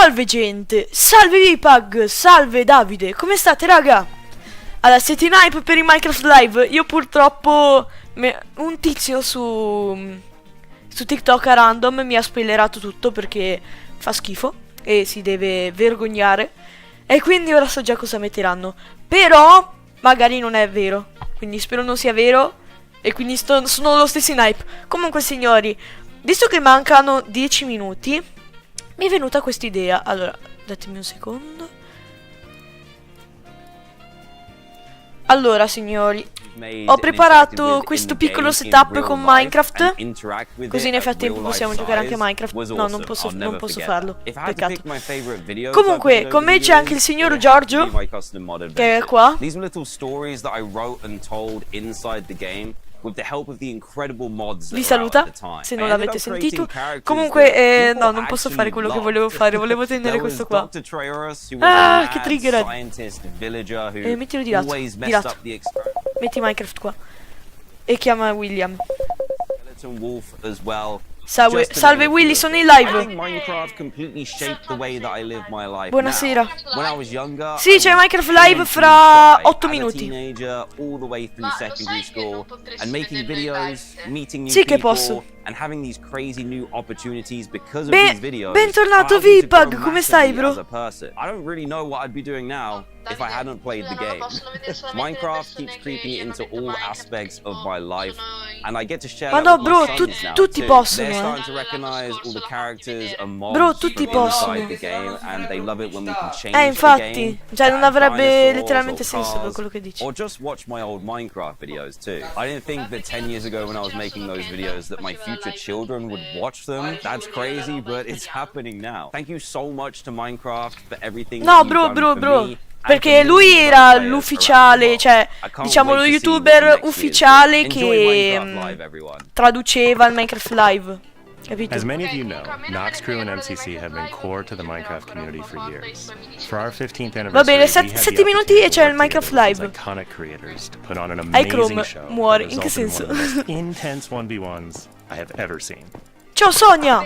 Salve gente, salve Vipag, salve Davide, come state raga? Allora, siete in hype per il Minecraft Live? Io purtroppo, un tizio su TikTok a random mi ha spoilerato tutto perché fa schifo e si deve vergognare. E quindi ora so già cosa metteranno. Però, magari non è vero, quindi spero non sia vero. E quindi sono lo stesso in hype. Comunque signori, visto che mancano 10 minuti, mi è venuta questa idea. Allora, datemi un secondo. Allora signori, ho preparato questo piccolo setup con Minecraft, così nel frattempo possiamo giocare anche a Minecraft. No, non posso farlo, peccato. Comunque, con me c'è anche il signor Giorgio, che è qua. Vi saluta, se non l'avete sentito. Comunque, no, non posso fare quello che volevo fare. Volevo tenere questo qua. Ah, che trigger. Mettilo di lato, di lato. Metti Minecraft qua. E chiama William. Salve Willy, sono in live. Buonasera. Sì, c'è Minecraft Live fra 8 minuti. Sì che posso. Bentornato Vipag, come stai bro? If I hadn't played the game. Minecraft keeps creeping into all aspects of my life, and I get to share that with my sons now tutti too. possono. They're starting to recognize all the characters and mobs Bro, tutti from possono. inside the game, and they love it when we can change the infatti, game. cioè non avrebbe Dinosaurs letteralmente or senso per cars, quello che dici. Or just watch my old Minecraft videos too. I didn't think that 10 years ago when I was making those videos that my future children would watch them. That's crazy, but it's happening now. Thank you so much to Minecraft for everything that you've done for me. Perché lui era l'ufficiale, cioè diciamo lo youtuber ufficiale che traduceva il Minecraft Live, capito? As many of you know, Nox Crew and MCC have been core to the Minecraft community for years. For our 15th anniversary, va bene, 7 minuti e c'è il Minecraft Live. Iconic creators to put on an amazing show. Muore, in che senso? Intense 1v1s I have ever seen. Ciao Sonia!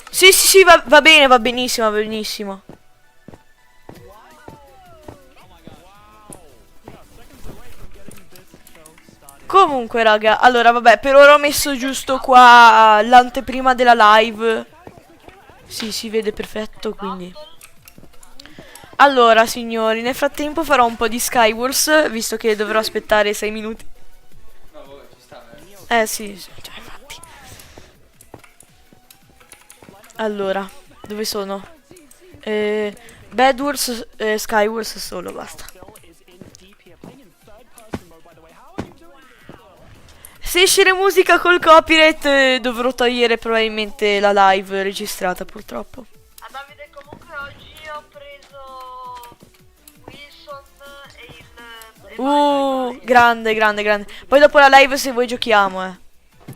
Sì, va bene, va benissimo, va benissimo. Comunque raga, allora vabbè, per ora ho messo giusto qua l'anteprima della live. Sì, si vede perfetto, quindi. Allora signori, nel frattempo farò un po' di Skywars, visto che dovrò aspettare 6 minuti. Sì, cioè infatti. Allora, dove sono? Bedwars, Skywars solo, basta. Se esce musica col copyright dovrò togliere probabilmente la live registrata, purtroppo. A Davide, comunque oggi ho preso Wilson e il... grande. Poi dopo la live se vuoi giochiamo,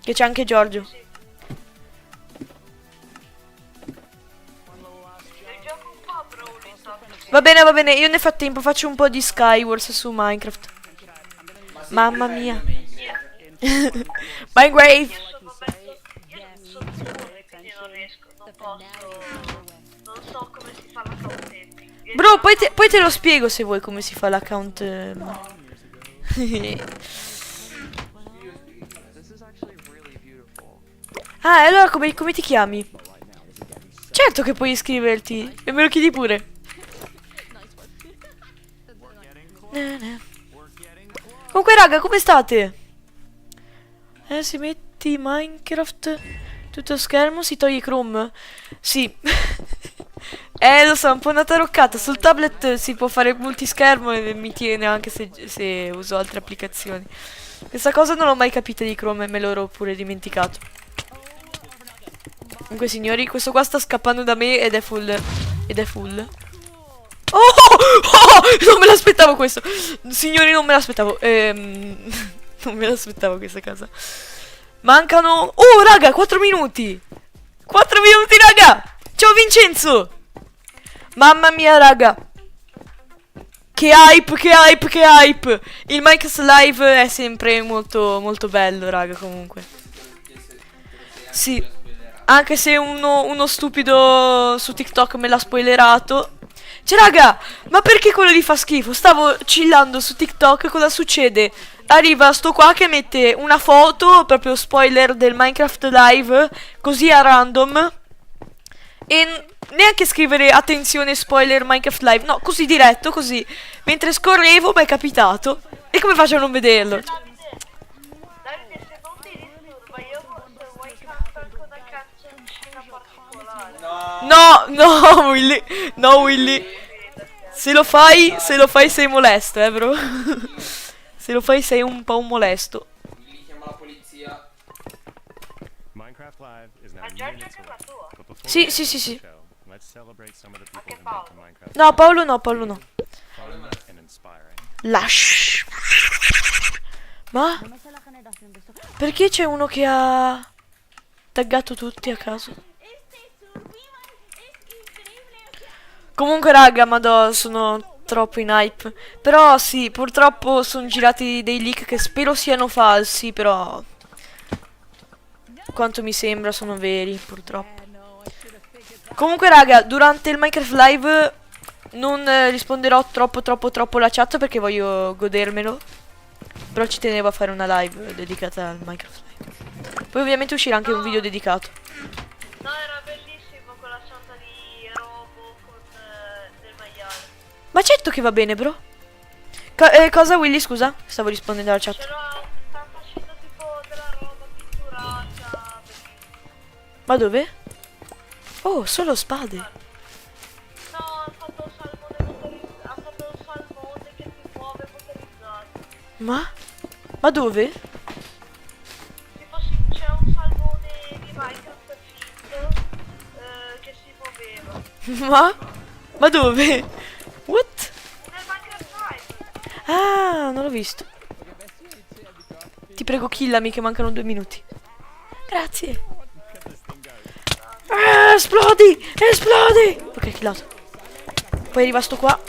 che c'è anche Giorgio. Sì. Va bene, io nel frattempo faccio un po' di Skywars su Minecraft. Mamma mia. Minecraft. Non so come si fa l'account. Bro, poi te lo spiego se vuoi come si fa l'account. Ah, allora come ti chiami? Certo che puoi iscriverti. E me lo chiedi pure. Comunque raga, come state? Se metti Minecraft tutto schermo si toglie Chrome? Sì. Lo so, un po' una taroccata. Sul tablet si può fare multischermo e mi tiene anche se uso altre applicazioni. Questa cosa non l'ho mai capita di Chrome e me l'ero pure dimenticato. Comunque signori, questo qua sta scappando da me ed è full. Oh, non me l'aspettavo questo. Signori, non me l'aspettavo. Non me l'aspettavo questa cosa. Mancano... Oh, raga, 4 minuti. 4 minuti, raga. Ciao, Vincenzo. Mamma mia, raga. Che hype, che hype, che hype! Il Minecraft Live è sempre molto, molto bello, raga, comunque. Sì, anche se uno stupido su TikTok me l'ha spoilerato. Cioè, raga, ma perché quello lì fa schifo? Stavo chillando su TikTok, cosa succede? Arriva sto qua che mette una foto, proprio spoiler del Minecraft Live, così a random. E neanche scrivere attenzione spoiler Minecraft Live, no, così diretto, così. Mentre scorrevo mi è capitato. E come faccio a non vederlo? Davide, se non ti disturba, io forse vuoi cantare anche una canzoncina particolare. No, Willy. No, Willy. Se lo fai sei molesto, bro. Se lo fai sei un po' un molesto. Gli chiama la polizia. Minecraft Live is now Ma Giorgia minutes che away. la tua? But before Sì, we sì, get sì, to the sì. show, let's celebrate some of the Anche people who make the Paolo. Minecraft No, Paolo no, Paolo no. fun and inspiring. Lash. Ma? Perché c'è uno che ha taggato tutti a caso? Comunque raga, madò, sono troppo in hype. Però sì, purtroppo sono girati dei leak che spero siano falsi, però quanto mi sembra sono veri, purtroppo. Comunque raga, durante il Minecraft Live non risponderò troppo alla chat perché voglio godermelo. Però ci tenevo a fare una live dedicata al Minecraft Live. Poi ovviamente uscirà anche un video dedicato. No, era bellissimo quella sorta di robo con del maiale. Ma certo che va bene, bro. Cosa Willy, scusa? Stavo rispondendo alla chat. Stanno facendo tipo della roba pitturata. Ma dove? Oh, solo spade. No, ha fatto il salmone motorizzato. Ha fatto il salmone che si muove motorizzato. Ma dove? Tipo sì, c'è un salmone di Minecraft finto che si muoveva. Ma dove? What? Nel Minecraft Live. Ah, non l'ho visto. Ti prego, killami che mancano 2 minuti. Grazie. Ah, esplodi! Esplodi! Ok, killato. Poi arriva sto qua.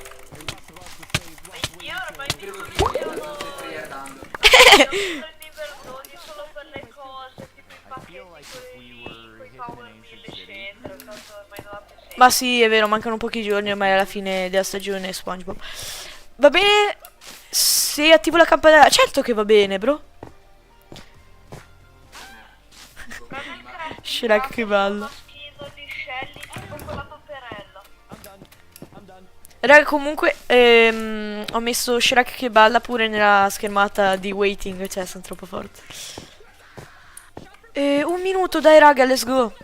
Io ormai mi funziono i verdoni solo per le cose, tipo i pacchetti con i power meal eccetera, tanto ormai non ha più senso. Ma sì, è vero, mancano pochi giorni ormai alla fine della stagione SpongeBob. Va bene se attivo la campanella? Certo che va bene, bro. Shrek che balla. Maschino di Shelly tipo con la paperella. Raga, comunque ho messo Shrek che balla pure nella schermata di waiting, cioè sono troppo forte. 1 minuto, dai raga, let's go.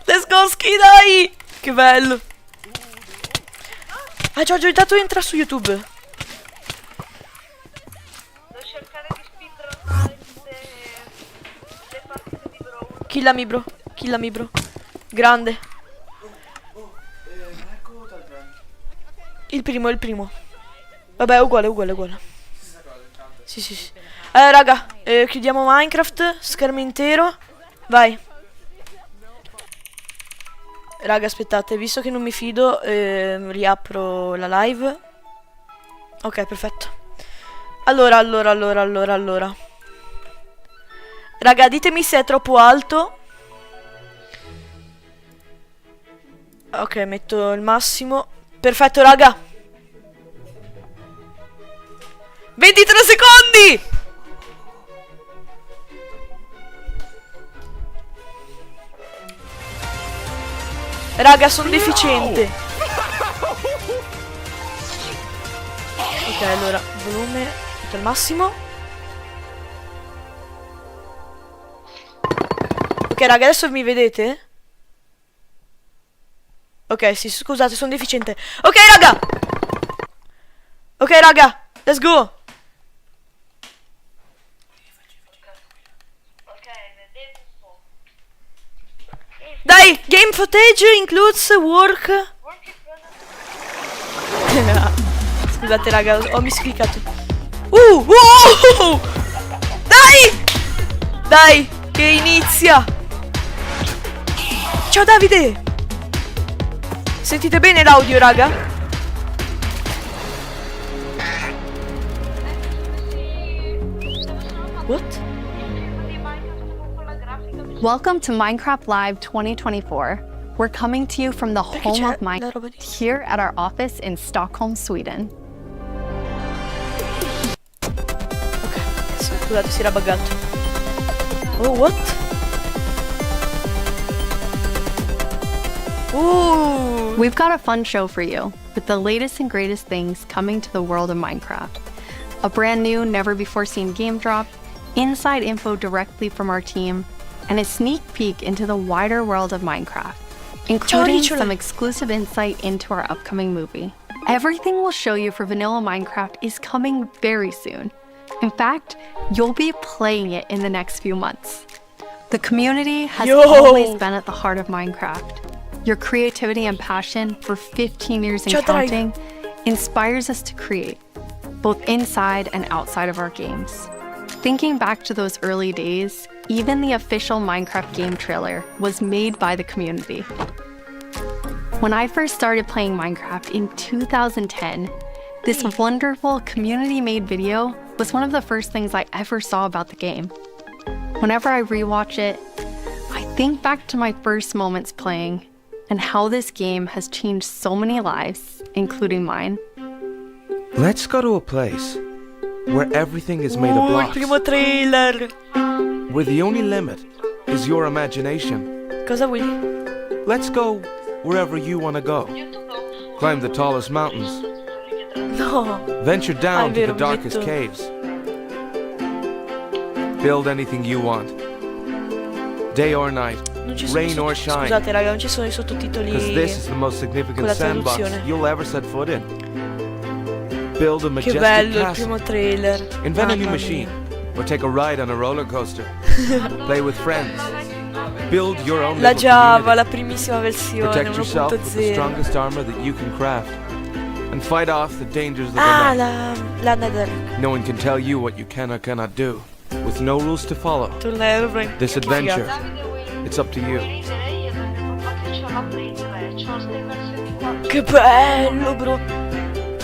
Let's go, ski, dai! Che bello. Ah, Giorgio, intanto entra su YouTube. Devo cercare di speedrunnare le partite di Brawl. Killami, bro. Grande. Il primo. Vabbè, uguale. Sì. Allora, raga, chiudiamo Minecraft, schermo intero. Vai. Raga, aspettate, visto che non mi fido, riapro la live. Ok, perfetto. Allora. Raga, ditemi se è troppo alto. Ok, metto il massimo. Perfetto, raga. 23 secondi! Raga, sono deficiente. Ok, allora, volume metto al massimo. Ok, raga, adesso mi vedete? Ok, sì, scusate, sono deficiente. Ok, raga, let's go. Ok, vedevo un po'. Dai, game footage includes work. Work in progress. Scusate, raga, ho miscliccato. Wow! Dai, che inizia. Ciao, Davide. Sentite bene l'audio, raga? What? Welcome to Minecraft Live 2024. We're coming to you from the Perché home c'è of la Minecraft roba di... here at our office in Stockholm, Sweden. Ok, scusate, si era buggato. Oh, what? Ooh. We've got a fun show for you with the latest and greatest things coming to the world of Minecraft. A brand new, never before seen game drop, inside info directly from our team, and a sneak peek into the wider world of Minecraft, including Ciao, some exclusive insight into our upcoming movie. Everything we'll show you for vanilla Minecraft is coming very soon. In fact, you'll be playing it in the next few months. The community has always been at the heart of Minecraft. Your creativity and passion for 15 years and counting inspires us to create, both inside and outside of our games. Thinking back to those early days, even the official Minecraft game trailer was made by the community. When I first started playing Minecraft in 2010, this wonderful community-made video was one of the first things I ever saw about the game. Whenever I rewatch it, I think back to my first moments playing and how this game has changed so many lives, including mine. Let's go to a place where everything is made of Il blocks, primo trailer. where the only limit is your imagination. Cosa vuoi dire? Let's go wherever you want to go. Climb the tallest mountains, No. venture down to vero, the darkest metto. caves. Build anything you want, day or night, Non ci sono rain or shine, Scusate, raga, non ci sono i sottotitoli. because this is the most con significant la sandbox traduzione. you'll ever set foot in. Build a Che majestic bello il castle, primo trailer. invent a new Mamma machine, mia. or take a ride on a roller coaster. Play with friends, build your own La little Java, community. la primissima versione Protect yourself with the 1.0. strongest armor that you can craft, and fight off the dangers of the Ah, night. la Nether. No one can tell you what you can or cannot do, with no rules to follow. Torneo. This Che adventure, figata. it's up to you. Che bello, bro.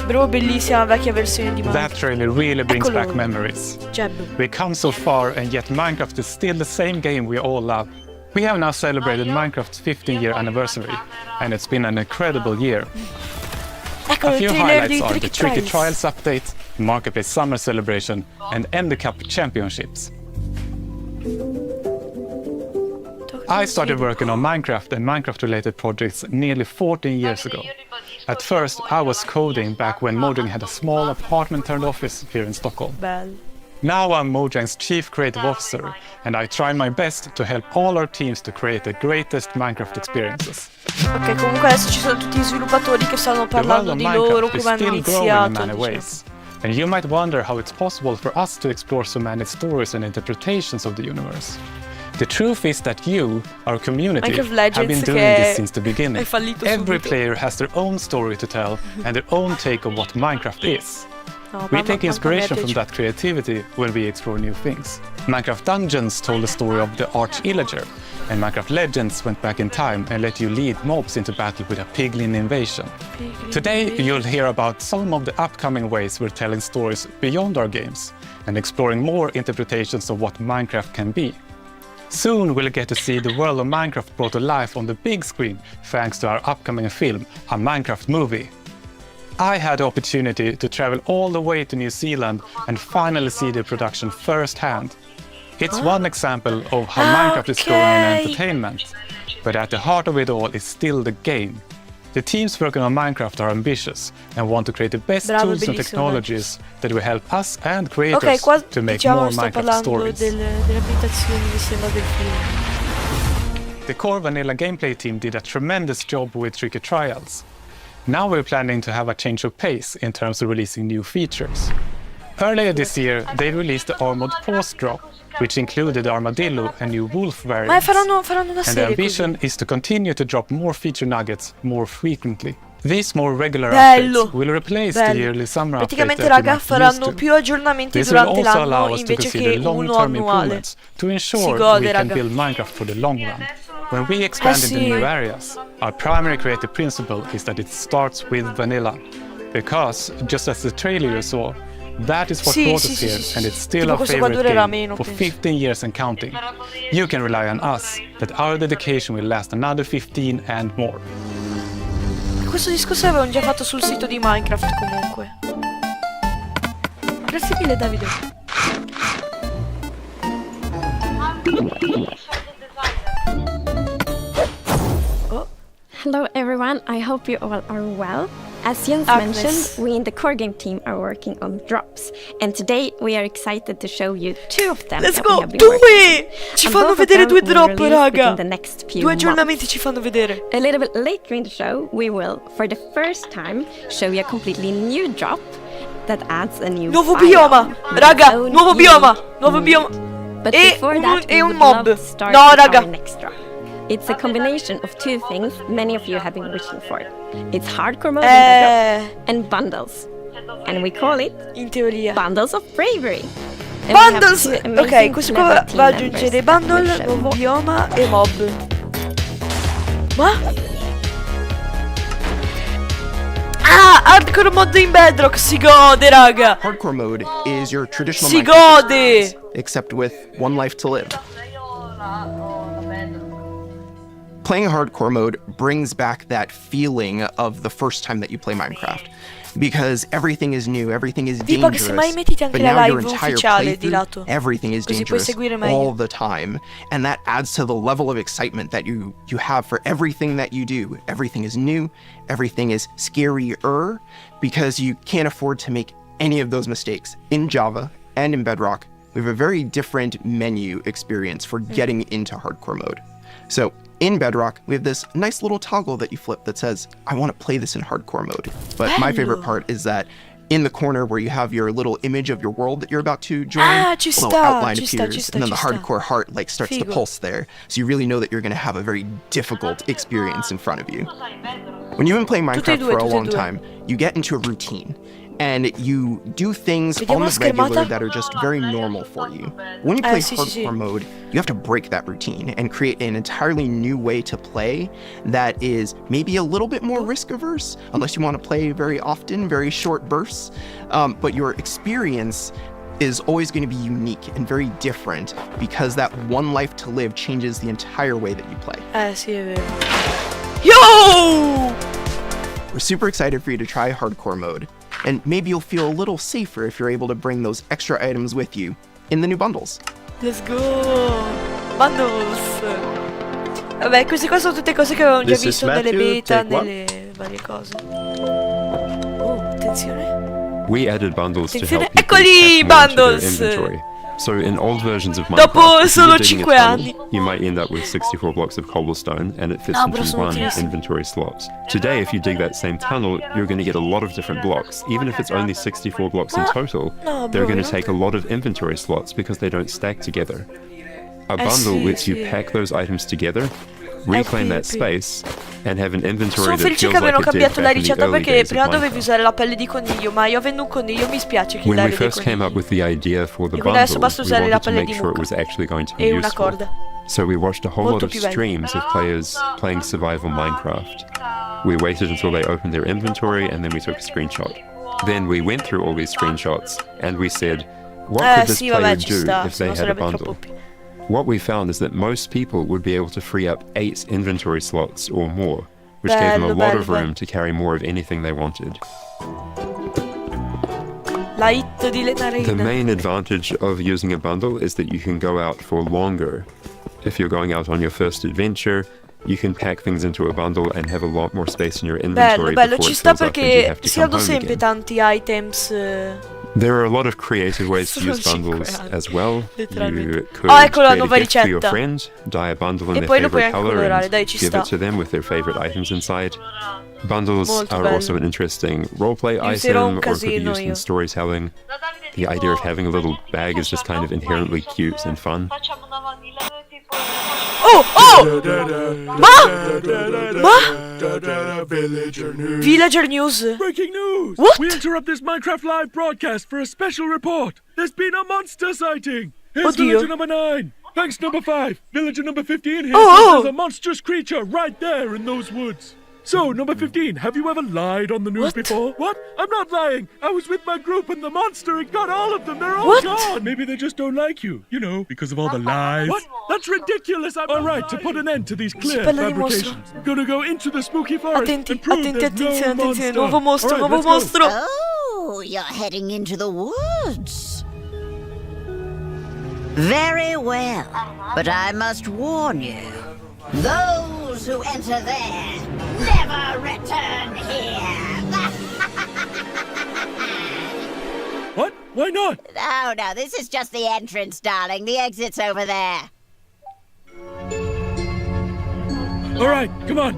Bro, bellissima vecchia versione di That Minecraft. trailer really brings Eccolo. back memories. Jeb. We come so far, and yet Minecraft is still the same game we all love. We have now celebrated Minecraft's 15-year anniversary, and it's been an incredible year. Eccolo A il few trailer highlights dei are the Tricky Tricky Trials. Trials update, Marketplace Summer Celebration, and Ender Cup Championships. I started working on Minecraft and Minecraft-related projects nearly 14 years ago. At first, I was coding back when Mojang had a small apartment-turned-office here in Stockholm. Bello. Now I'm Mojang's Chief Creative Officer, and I try my best to help all our teams to create the greatest Minecraft experiences. Ok, comunque adesso ci sono tutti gli sviluppatori che stanno The world parlando of di loro, Minecraft is come hanno still growing in iniziato. many diciamo. ways. And you might wonder how it's possible for us to explore so many stories and interpretations of the universe. The truth is that you, our community, Minecraft have been Legends doing che this since the beginning. è fallito Every subito. player has their own story to tell and their own take on what Minecraft is. No, We mamma- take inspiration mamma from mia, that creativity when we explore new things. Minecraft Dungeons told the story of the Arch-Illager, and Minecraft Legends went back in time and let you lead mobs into battle with a piglin invasion. Today, you'll hear about some of the upcoming ways we're telling stories beyond our games and exploring more interpretations of what Minecraft can be. Soon we'll get to see the world of Minecraft brought to life on the big screen thanks to our upcoming film, a Minecraft movie. I had the opportunity to travel all the way to New Zealand and finally see the production firsthand. It's one example of how Minecraft is going in Okay. entertainment, but at the heart of it all is still the game. The teams working on Minecraft are ambitious and want to create the best Bravo, tools and bellissimo, technologies that will help us and Ok, creators qua to make diciamo more sto Minecraft parlando stories. delle abitazioni, mi sembra, del film. The core vanilla gameplay team did a tremendous job with Tricky Trials. Now we're planning to have a change of pace in terms of releasing new features. Earlier this year, they released the Armored Paws drop, which included the Armadillo and new Wolf Ma variants. faranno una And the serie così. ambition is to continue to drop more feature nuggets more frequently. These more regular Bello, updates will replace bello. the yearly summer update Praticamente, that we raga, might faranno used to. più aggiornamenti This will durante also allow l'anno us to invece consider che uno long-term annuale. improvements to Si ensure gode, we can raga. build Minecraft for the long run. When we expand into sì. new areas, our primary creative principle is that it starts with vanilla. Because, just as the trailer you saw, that is what Sì, brought sì, us sì, here, sì, and sì. it's still Tipo our questo qua favorite durerà game meno, for penso. 15 years and counting. You can rely on us, that our dedication will last another 15 and more. Questo discorso l'avevamo già fatto sul sito di Minecraft comunque. Grazie mille Davide. Oh, Hello everyone, I hope you all are well. As Jens Agnes. mentioned, we in the core game team are working on drops, and today we are excited to show you 2 of them let's that we go! have been working 2! Ci on. fanno Both of vedere them 2 will drop, release raga! within the next few 2 aggiornamenti months. ci fanno vedere. A little bit later in the show, we will, for the first time, show you a completely new drop that adds a new Nuovo biome bioma! with Raga, its own nuovo bioma! unique Nuovo beauty. bioma! But E before un- that, e we un would mob. love to start No, with raga. our next drop. It's a combination of 2 things many of you have been wishing for. It's hardcore mode in Bedrock and bundles. And we call it In teoria. Bundles of Bravery. And we have Bundles! 2 Ok, amazing, questo clever qua team va a members aggiungere that will bundle, show nuovo more. bioma e mob. Ma? Ah, hardcore mod in Bedrock, si gode, raga! Hardcore mode is your traditional Si Minecraft gode! experience, except with one life to live. Playing hardcore mode brings back that feeling of the first time that you play Minecraft. Because everything is new, everything is Tipo che dangerous, se mai mettete anche but la now your live entire ufficiale di playthrough, lato. everything is Così puoi dangerous seguire meglio. all the time. And that adds to the level of excitement that you have for everything that you do. Everything is new, everything is scarier, because you can't afford to make any of those mistakes. In Java and in Bedrock, we have a very different menu experience for getting into hardcore mode. So in Bedrock, we have this nice little toggle that you flip that says, I want to play this in hardcore mode. But my favorite part is that in the corner where you have your little image of your world that you're about to join, Ah, ci a little sta, outline ci sta, appears, ci sta, and then the ci sta. hardcore heart like starts to Figo. pulse there. So you really know that you're going to have a very difficult experience in front of you. When you've been playing Tutte e Minecraft due, for a tutte e long due. time, you get into a routine. And you do things Vediamo on la the regular schermata? that are just very normal for you. When you play sì, sì, hardcore sì. mode, you have to break that routine and create an entirely new way to play that is maybe a little bit more risk averse, unless you want to play very often, very short bursts. But your experience is always going to be unique and very different because that one life to live changes the entire way that you play. Sì, è vero. Yo! We're super excited for you to try hardcore mode, and maybe you'll feel a little safer if you're able to bring those extra items with you in the new bundles. Let's go! Bundles! Vabbè, queste qua sono tutte cose che avevamo già This is visto nelle Matthew, beta, take one. nelle varie cose. Oh, attenzione. We added bundles to Attenzione, help people eccoli, pack more into their bundles! inventory. So in old versions of Dopo Minecraft, if you solo were digging a 5 tunnel, anni. you might end up with 64 blocks of cobblestone and it fits No, però into sono one utilissimi. inventory slot. Today, if you dig that same tunnel, you're going to get a lot of different blocks. Even if it's only 64 blocks in total, no, they're bro, going you to don't take a lot of inventory slots because they don't stack together. A bundle sì, lets you sì. pack those items together, reclaim that sì. space, and have an inventory Sono that felice feels che like abbiano it did cambiato la back in the ricetta early perché days of prima dovevi Minecraft. usare la pelle di coniglio, ma io avendo un coniglio mi spiace che When dare we dei first came conigli. up with the idea for the E quindi adesso bundle, basta we usare la wanted to pelle make di sure it mucca. was actually going to be E una useful. corda. So we watched a whole Molto lot of più bello. streams of players playing survival Minecraft. We waited until they opened their inventory and then we took a screenshot. Then we went through all these screenshots and we said, what could this sì, player vabbè, ci do sta, if they sennò had a sarebbe troppo bundle? What we found is that most people would be able to free up 8 inventory slots or more, which gave them a Bello, lot bello, of room bello. to carry more of anything they wanted. La hit di The Lenarina. main advantage of using a bundle is that you can go out for longer. If you're going out on your first adventure, you can pack things into a bundle and have a lot more space in your Bello, inventory bello, before ci it sta fills up and you perché have to si come hanno home sempre again. tanti items. There are a lot of creative ways to Sono use 5 bundles anni, as well. letteralmente. You could Oh, ecco la create a nuova gift for your ricetta. friend, dye a bundle in E their poi lo puoi favorite anche color colorare, and dai, ci give sta. it to them with their favorite items inside. Bundles Molto are bello. also an interesting roleplay Li userò un item or could be casino used in io. storytelling. The idea of having a little bag is just kind of inherently cute and fun. Facciamo una vanilla tipo... Oh, oh! Villager news. Breaking news! What? We interrupt this Minecraft live broadcast for a special report. There's been a monster sighting. Here's Oddio. villager number 9. Thanks, number 5. Villager number 15 here Oh, says oh. there's a monstrous creature right there in those woods. So, number 15, have you ever lied on the news What? before? What? I'm not lying. I was with my group and the monster, it got all of them. They're all What? gone. Maybe they just don't like you. You know, because of all the lies. What? That's ridiculous. All right, to put an end to these clear parla di mostro. fabrications, I'm gonna go into the spooky forest Attenti, and prove attenti, there's attenzione, no attenzione. monster. Nuovo mostro, All right, nuovo let's go. mostro. Oh, you're heading into the woods. Very well, but I must warn you. Those who enter there never return here. What? Why not? Oh, no, this is just the entrance, darling. The exit's over there. All right, come on.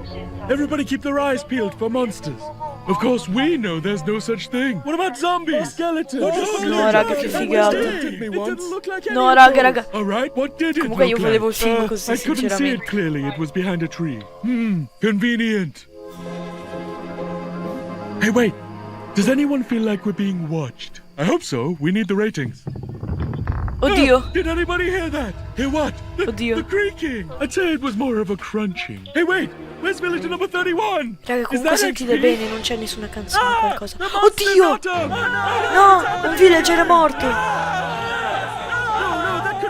Everybody keep their eyes peeled for monsters. Of course, we know there's no such thing. What about zombies? Skeletons? No, raga, che figata. No, No, raga. All right, what did it Comunque io look volevo il like? film così, I couldn't see it sinceramente. clearly. It was behind a tree. Convenient. Hey, wait. Does anyone feel like we're being watched? I hope so. We need the ratings. Oddio. Did anybody hear that? Hear what? Oddio. The creaking. I'd say it was more of a crunching. Hey, wait. Where's villager number 31? Raga, Is comunque that sentite XP? bene, non c'è nessuna canzone o qualcosa. The monster's Oddio! not up. No, un villager è morto.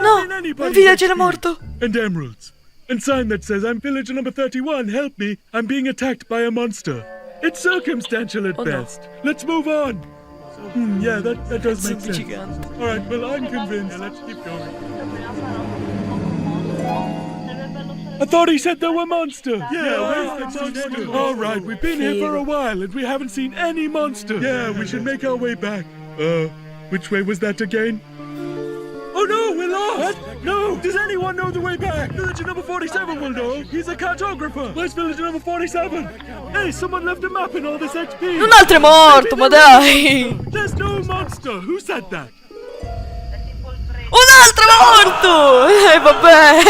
No, un villager è morto. And emeralds. And sign that says, I'm villager number 31, help me, I'm being attacked by a monster. It's circumstantial at Oh, no. best. Let's move on. Yeah, that does make Zombie sense. gigante. All right, well, I'm convinced. Let's keep going. I thought he said there were monsters. Yeah, where's the monster? All right, we've been here for a while and we haven't seen any monster. Yeah, we should make our way back. Which way was that again? Oh no, we're lost! What? No! Does anyone know the way back? Villager number 47 will know. He's a cartographer. Where's villager number 47? Hey, someone left a map in all this XP. Un altro è morto, ma dai! There's no monster. Who said that? Un altro è morto! Vabbè! It's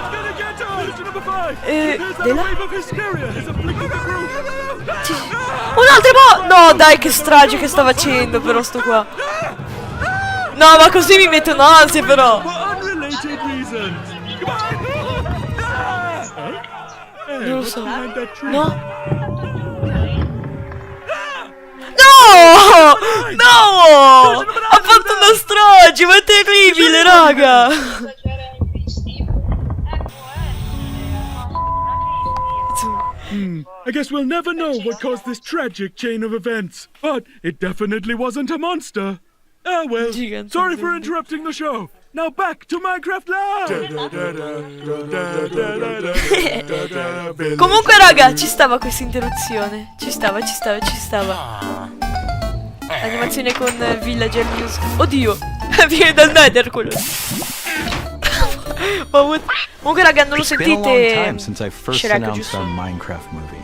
gonna get us. Villager number 5. There's di that là? wave of hysteria has afflicted the group. Un altro è morto! No, dai, che strage che sta facendo, però sto qua. No, ma così mi mettono ansia, però. For unrelated reasons. Come on. Hey, Non lo what's so. behind that tree? No? No! No! Ha fatto una strage, ma è terribile, raga! I guess we'll never know what caused this tragic chain of events, but it definitely wasn't a monster. Ah well, Gigante sorry for zombie. interrupting the show. Now back to Minecraft Live! Comunque, raga, ci stava questa interruzione. Ci stava. Animazione con Villager News. Oddio, viene dal Nether quello. Comunque, raga, non lo It's been a long sentite. time since I first Shrek, announced giusto? our Minecraft movie.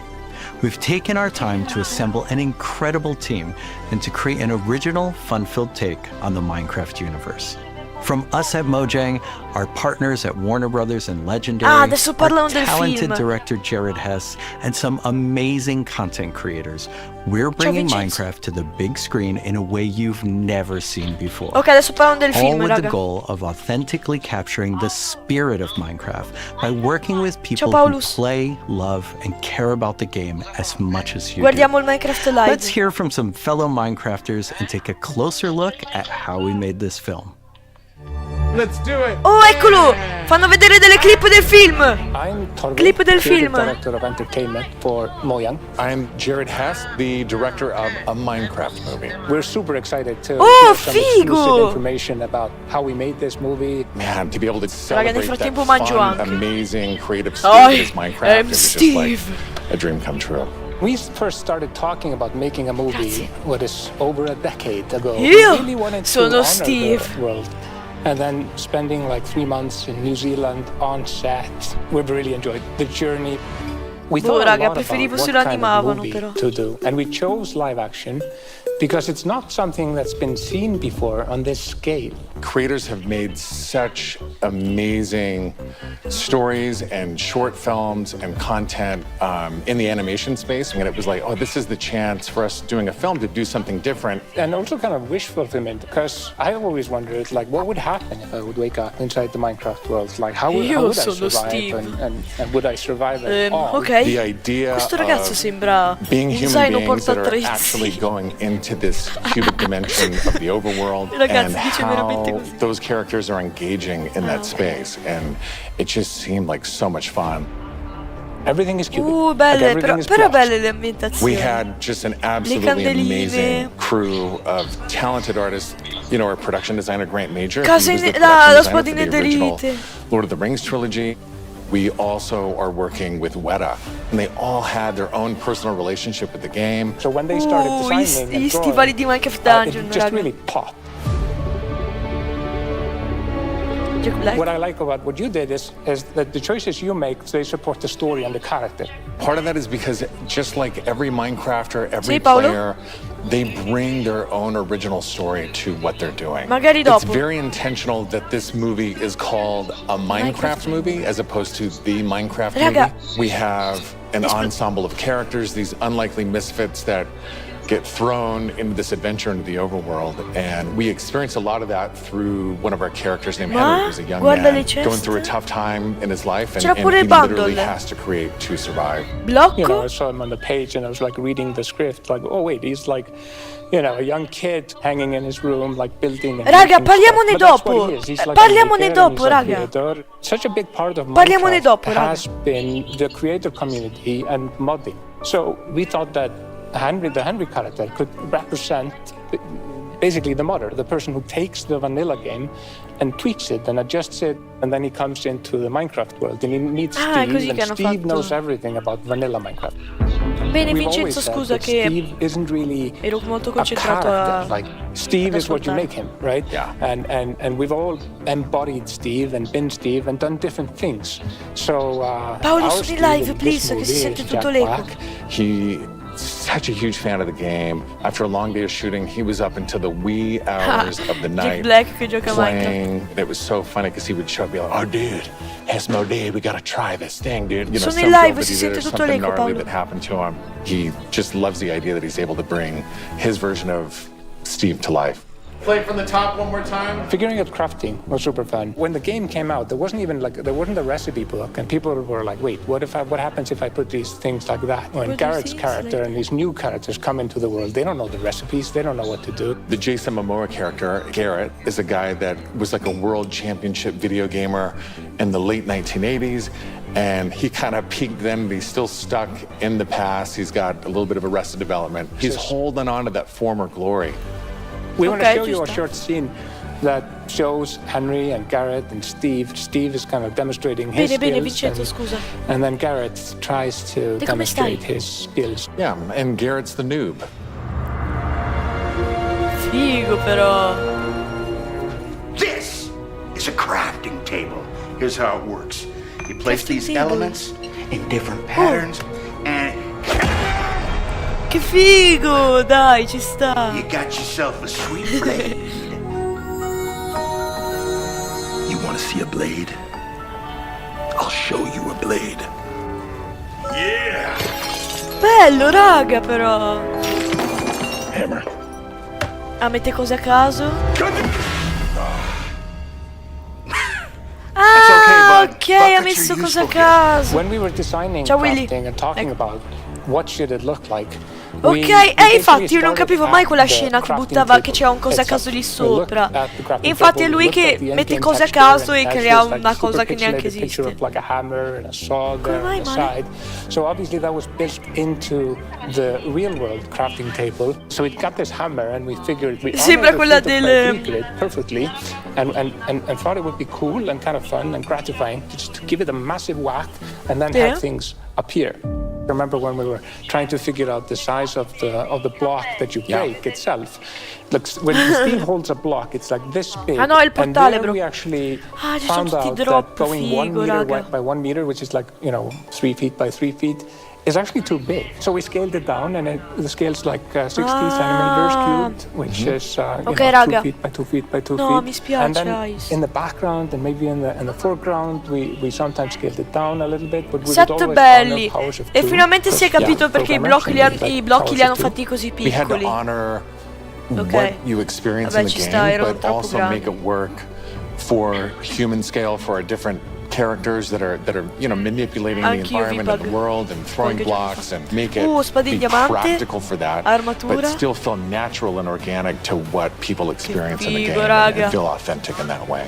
We've taken our time to assemble an incredible team and to create an original, fun-filled take on the Minecraft universe. From us at Mojang, our partners at Warner Brothers and Legendary, adesso parlano our del talented film. director Jared Hess, and some amazing content creators, we're bringing Vincenzo. Minecraft to the big screen in a way you've never seen before. Ok, adesso parlano del All film, with the raga. goal of authentically capturing the spirit of Minecraft by working with people who Paulus. play, love, and care about the game as much as you Guardiamo do. il Minecraft Live. Let's hear from some fellow Minecrafters and take a closer look at how we made this film. Let's do it. Oh, eccolo! Fanno vedere delle clip del film. I'm Torben, Clip del creative film. director of entertainment for Mojang. I'm Jared Hess, the director of a Minecraft movie. We're super excited to Oh, share some figo! exclusive information about how we made this movie. Man, to be able to Raga, nel celebrate that frattempo mangio fun, anche. amazing, creative Oh, state that is Minecraft I'm is just like Steve. a dream come true. We first started talking about making a movie what is over a decade ago. Io We really wanted to sono honor Steve. the world. And then spending like 3 months in New Zealand on set, we've really enjoyed the journey. We Boh, thought a raga, lot preferivo about se what lo kind of animavano, movie però. to do, and we chose live action because it's not something that's been seen before on this scale. Creators have made such amazing stories and short films and content in the animation space. And it was like, oh, this is the chance for us doing a film to do something different. And also kind of wish fulfillment, because I always wondered, like, what would happen if I would wake up inside the Minecraft world? Like, how would I survive? And would I survive at all? Ok, The idea questo ragazzo of sembra being un human zaino beings that are portaattrezzi. actually going into this cubic dimension of the overworld Ragazzi, and dice veramente how così. those characters are engaging in that space. And it just seemed like so much fun. Everything is cubic. Belle, però belle le ambientazioni. We had just an absolutely amazing crew of talented artists. You know, our production designer, Grant Major, he was the production la designer for spadina the original d'elite. Lord of the Rings trilogy. We also are working with Weta, and they all had their own personal relationship with the game. So when they started designing Gli and stivali di Minecraft Dungeon, it just raga. really popped. Jack Black. What I like about what you did is that the choices you make, they support the story and the character. Part of that is because just like every Minecrafter, every Sì, Paolo? player, they bring their own original story to what they're doing. Magari It's dopo. very intentional that this movie is called a Minecraft movie as opposed to the Minecraft Raga. movie. We have an ensemble of characters, these unlikely misfits that get thrown into this adventure into the overworld, and we experience a lot of that through one of our characters named Henry, who's a young guarda man le ceste. going through a tough time in his life, and C'era pure he il bundle. literally has to create to survive. Blocco? You know, I saw him on the page and I was like reading the script, like, oh wait, he's like, you know, a young kid hanging in his room, like building. And Raga, making parliamone stuff. But that's dopo. what he is. He's like Parliamone a maker, dopo, and he's a raga. creator. Such a big part of Parliamone Minecraft dopo, raga. has been the creator community and modding. So we thought that Henry, the Henry character, could represent basically the modder, the person who takes the vanilla game and tweaks it and adjusts it, and then he comes into the Minecraft world and he meets Ah, è così Steve, che and hanno Steve fatto. knows everything about vanilla Minecraft. Bene, We've Vincenzo, always said scusa that che Steve isn't really ero molto a concentrato character. a... Like Steve ad is what you ascoltare. make him, right? Yeah. And we've all embodied Steve and been Steve and done different things. So Paolo, our su di Steve live, in please, this che si movie sente is tutto Jack l'eco. Black. He's such a huge fan of the game. After a long day of shooting, he was up until the wee hours of the night Black che gioca a playing. And it was so funny because he would show up and be like, oh, dude, it's Mo Day. We got to try this thing, dude. You know, Sono some in live, build that si he sente did or tutto something l'eco, gnarly Paolo. that happened to him. He just loves the idea that he's able to bring his version of Steve to life. Play it from the top one more time. Figuring out crafting was super fun. When the game came out, there wasn't a recipe book, and people were like, "Wait, what happens if I put these things like that?" When Put Garrett's these character like- and these new characters come into the world, they don't know the recipes, they don't know what to do. The Jason Momoa character, Garrett, is a guy that was like a world championship video gamer in the late 1980s. And he kind of peaked then, but he's still stuck in the past. He's got a little bit of arrested development. He's holding on to that former glory. We want Okay, to show you a giusto. short scene that shows Henry and Garrett and Steve. Steve is kind of demonstrating his Bene, bene, skills, Vincenzo, scusa. and then Garrett tries to Di come stai? demonstrate his skills. Yeah, and Garrett's the noob. Figo, però. This is a crafting table. Here's how it works. You place Crafting these table. elements in different patterns, and Che figo, dai, ci sta. you got yourself a sweet blade. You want to see a blade? I'll show you a blade. Yeah! Bello, raga, però. Hammer. Ah, mette cose a caso. Ah, ok, ha messo cose a caso. When we were designing Ciao, Willy. crafting and talking about what should it look like. Ok, e infatti io non capivo mai quella scena che buttava, che c'era un cosa a caso lì sopra. Infatti è lui che mette cose a caso e crea una cosa che neanche esiste. Like a hammer and a saw there Come mai, on the Mare? side. So obviously that was built into the real world crafting table. So it got this hammer and we figured we Sembra honored quella the feat of del- play grid perfectly and thought it would be cool and kind of fun and gratifying to just give it a massive whack and then Yeah. have things appear. Remember when we were trying to figure out the size of the block that you break itself? Look, when Steve holds a block, it's like this big. Ah, no, è il and portale, there bro. we actually Ah, ci sono found tutti i out drop, that going 1 figo, meter raga. by 1 meter, which is like, 3 feet by 3 feet, is actually too big. So we scaled it down, and the scale's like 60 centimeters cubed, which is Ok, raga. 2 feet by 2 feet by 2 No, feet. mi spiace, And then Ice. in the background and maybe in the foreground, we sometimes scaled it down a little bit, but we would Set always belli. honor powers of E two, finalmente si è because, capito yeah, perché i full blocchi dimension is i like blocchi li hanno powers of fatti così We had to piccoli. honor Ok. what you experience Vabbè, in the ci sta, game, erano but troppo also grandi. make it work for human scale, for our different characters that are manipulating the Anch'io vi environment and the bug. world and throwing Qualche blocks and make it spada in be diamante, practical for that, armatura. but still feel natural and organic to what people experience in the figo, game raga. and feel authentic in that way.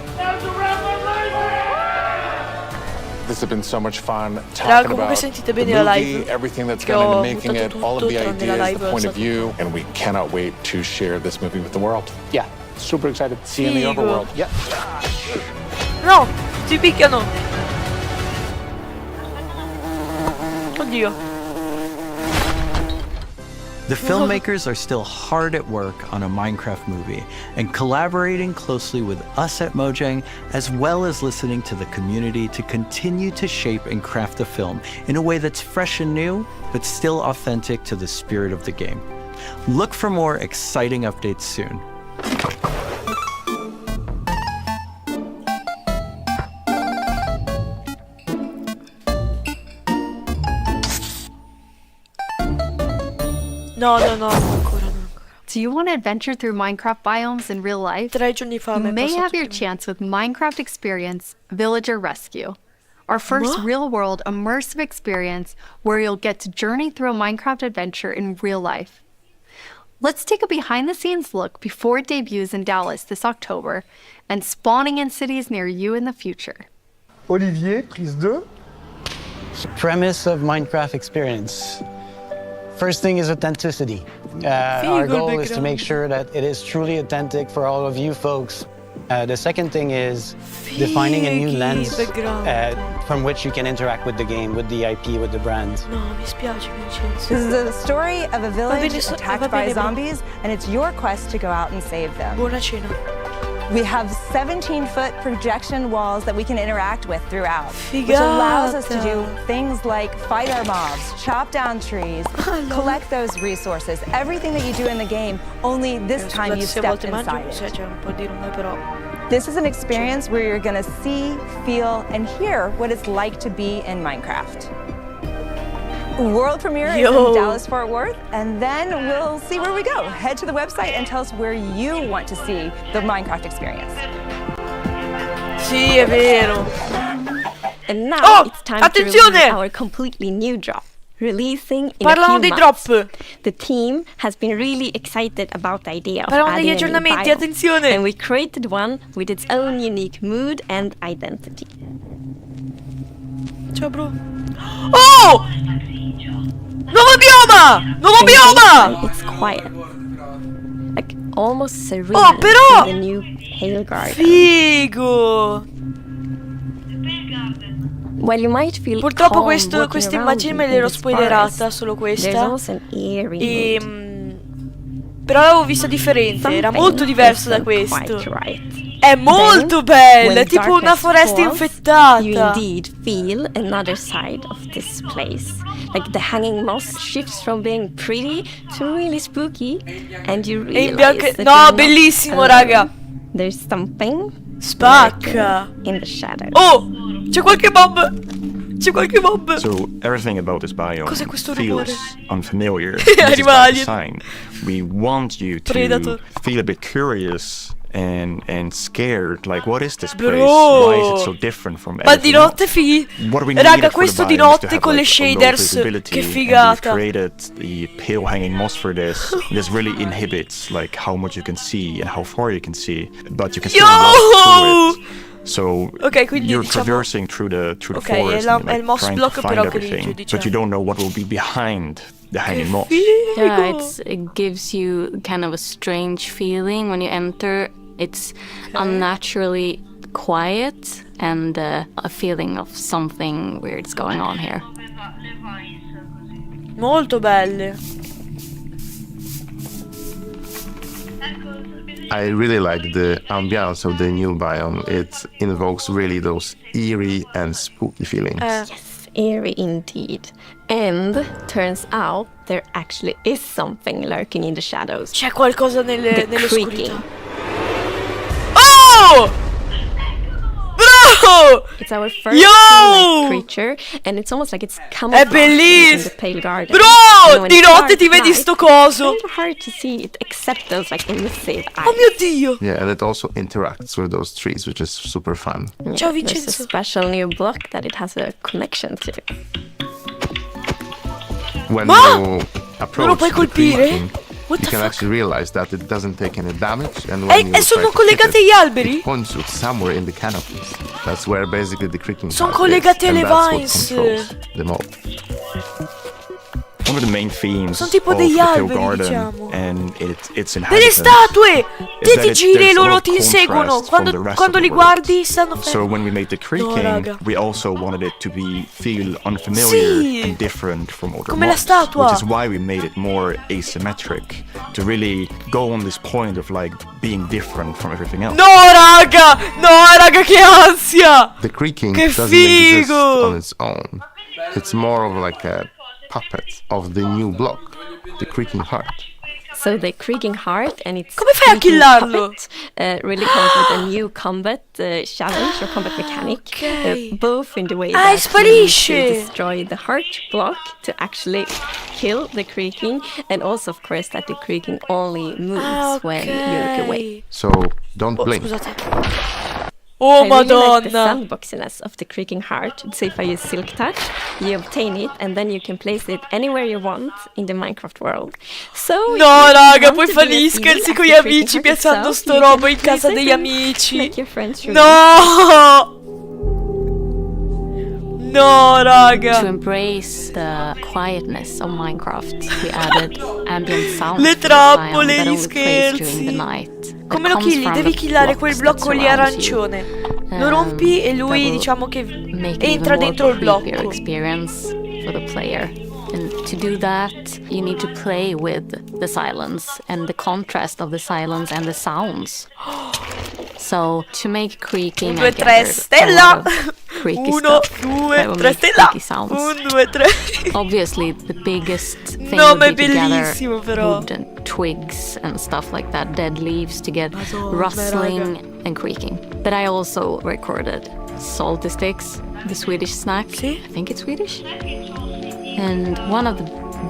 This has been so much fun talking Raga, comunque about sentite the bene la movie, live. everything that's Che gone into ho making buttato it, all of tutto the tranne la ideas, live, the point of alzato view, and we cannot wait to share this movie with the world. Yeah, super excited to see you in the Figo. overworld. Yeah. No, si picchiano. Oddio. The filmmakers are still hard at work on a Minecraft movie and collaborating closely with us at Mojang, as well as listening to the community to continue to shape and craft the film in a way that's fresh and new, but still authentic to the spirit of the game. Look for more exciting updates soon. No, ancora. Do you want to adventure through Minecraft biomes in real life? 3 giorni fa You mi è may passato have your tutto. chance with Minecraft Experience Villager Rescue, our first real-world immersive experience where you'll get to journey through a Minecraft adventure in real life. Let's take a behind-the-scenes look before it debuts in Dallas this October and spawning in cities near you in the future. Olivier, prise 2. Premise of Minecraft Experience. First thing is authenticity. Our goal is to make sure that it is truly authentic for all of you folks. The second thing is defining a new lens from which you can interact with the game, with the IP, with the brand. No, mi spiace, Vincenzo. This is the story of a village attacked va by bene, zombies, and it's your quest to go out and save them. Buona cena. We have 17-foot projection walls that we can interact with throughout, which allows us to do things like fight our mobs, chop down trees, collect those resources, everything that you do in the game, only this time you've stepped inside it. This is an experience where you're going to see, feel, and hear what it's like to be in Minecraft. World premiere is in Dallas-Fort Worth, and then we'll see where we go. Head to the website and tell us where you want to see the Minecraft experience. Sì, è vero. And now it's time to attenzione! release our completely new drop. Releasing in Parlano a few dei months. drop. The team has been really excited about the idea of Parlano degli adding a new aggiornamenti, biome. attenzione! And we created one with its own unique mood and identity. Ciao, bro. Oh! Nuovo bioma! Nuovo bioma! It's quiet. Like almost serene. Oh, però! In the new Hail Garden. Figo! While you might feel Purtroppo calm questa walking around immagine me in l'ero this spoilerata, forest, solo there's questa. also an eerie mood. Però l'avevo vista differente, era molto diversa da Something questo. isn't quite right. È molto Then, bella, when è tipo una darkness foresta falls, infettata. You indeed feel another side of this place. Like the hanging moss shifts from being pretty to really spooky, and you E in realize bianco... that No, you're not bellissimo, alone. raga. There's something Spacca. lurking in the shadows. Oh, c'è qualche mob. C'è qualche mob. So everything about this biome Cos'è questo feels rumore? unfamiliar. This is by Animali. design. We want you to Predator. feel a bit curious and scared. Like, what is this Bro. place? Why is it so different from Ma di everything notte else? What we Raga, needed for questo the di biome is to notte have, con le like, a low shaders. visibility, Che and figata. we've created the pale hanging moss for this. This really inhibits like how much you can see and how far you can see, but you can still walk through it. So Ok, quindi you're diciamo... traversing through the Ok, forest, è and, il moss trying to block find però che everything, dice. but you don't know what will be behind the hanging moss. Yeah, it gives you kind of a strange feeling when you enter. It's unnaturally quiet and a feeling of something weird's going on here. Molto belle. I really like the ambiance of the new biome. It invokes really those eerie and spooky feelings. Yes, eerie indeed. And turns out there actually is something lurking in the shadows. C'è qualcosa The nell'oscurità. creaking. Oh! Bro! It's our first Yo! tree-like creature, and it's almost like it's camouflaged in the pale garden. Bro! When Di it's notte dark ti vedi night, sto coso. It's very hard to see it except those like immersive eyes. Oh mio Dio! Yeah, and it also interacts with those trees, which is super fun. Ciao There's a Vincenzo. special new block that it has a connection to. When Ma! you Non lo approach puoi the colpire? creaking, What you the can fuck? actually realize that it doesn't take any damage, and when you E sono try to hit collegati it, agli alberi? it points you somewhere in the canopies. That's where basically the creaking Sono part is, collegati and alle that's what vines. controls the mob. One of the main themes Sono tipo of degli the Pale alberi, Garden diciamo. and its Delle inhabitants statue! is Te that ti giri e there's a lot loro of ti inseguono. contrast from the rest Quando of li the world. guardi stanno So fermi. when we made the creaking, raga. we also wanted it to feel unfamiliar Sì. and different from other Come la mobs, statua. which is why we made it more asymmetric, to really go on this point of like being different from everything else. No raga! No raga, che ansia! The creaking Che doesn't exist figo! on its own. It's more of like a puppet of the new block, the creaking heart. So the creaking heart and its Come fai a creaking killarlo? puppet, really comes with a new combat challenge or combat mechanic, Ok. both in the way Ah, that you need to sparisce! destroy the heart block to actually kill the creaking, and also of course that the creaking only moves when you look away. So don't blink. Scusate. Oh I really like the madonna! sandboxiness of the creaking heart. So if I use Silk Touch, you obtain it and then you can place it anywhere you want in the Minecraft world. So No raga, poi poi fa gli scherzi con gli amici piazzando sto robo in casa degli amici. No! No raga! To embrace the quietness of Minecraft, we added ambient sound Le to the trappole, biome that gli only plays during the scherzi. night. Come That lo comes killi? from Devi the killare quel blocks blocco that lì surround you. arancione. Lo rompi e lui That will diciamo che make it entra even more dentro il creepier blocco. experience for the player. And to do that, you need to play with the silence and the contrast of the silence and the sounds. So to make creaking, 1, 2, I 3, gathered stella! a lot of creaky 1, stuff 2, that will 3, make stella! creaky sounds. 1, 2, 3. Obviously, the biggest thing No, would ma è be to gather bellissimo però. wood and twigs and stuff like that, dead leaves to get Madonna, rustling raga. and creaking. But I also recorded salty sticks, the Swedish snack. I think it's Swedish. And one of the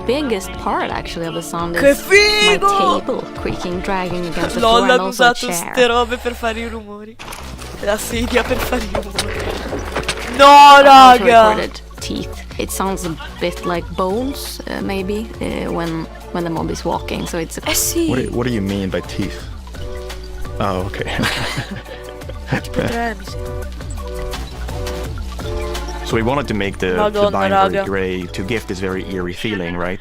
biggest part actually of the sound Che is my figo! table creaking, dragging against the LOL floor and hanno also a usato chair. ste robe per fare i rumori. La sedia per fare i rumori. No I also raga! recorded teeth. It sounds a bit like bones, maybe, when the mob is walking. So it's a sì. What do you mean by teeth? Oh, okay. Tipo 3 mi sembra. So we wanted to make the Madonna, biome raga. very grey to give this very eerie feeling, right?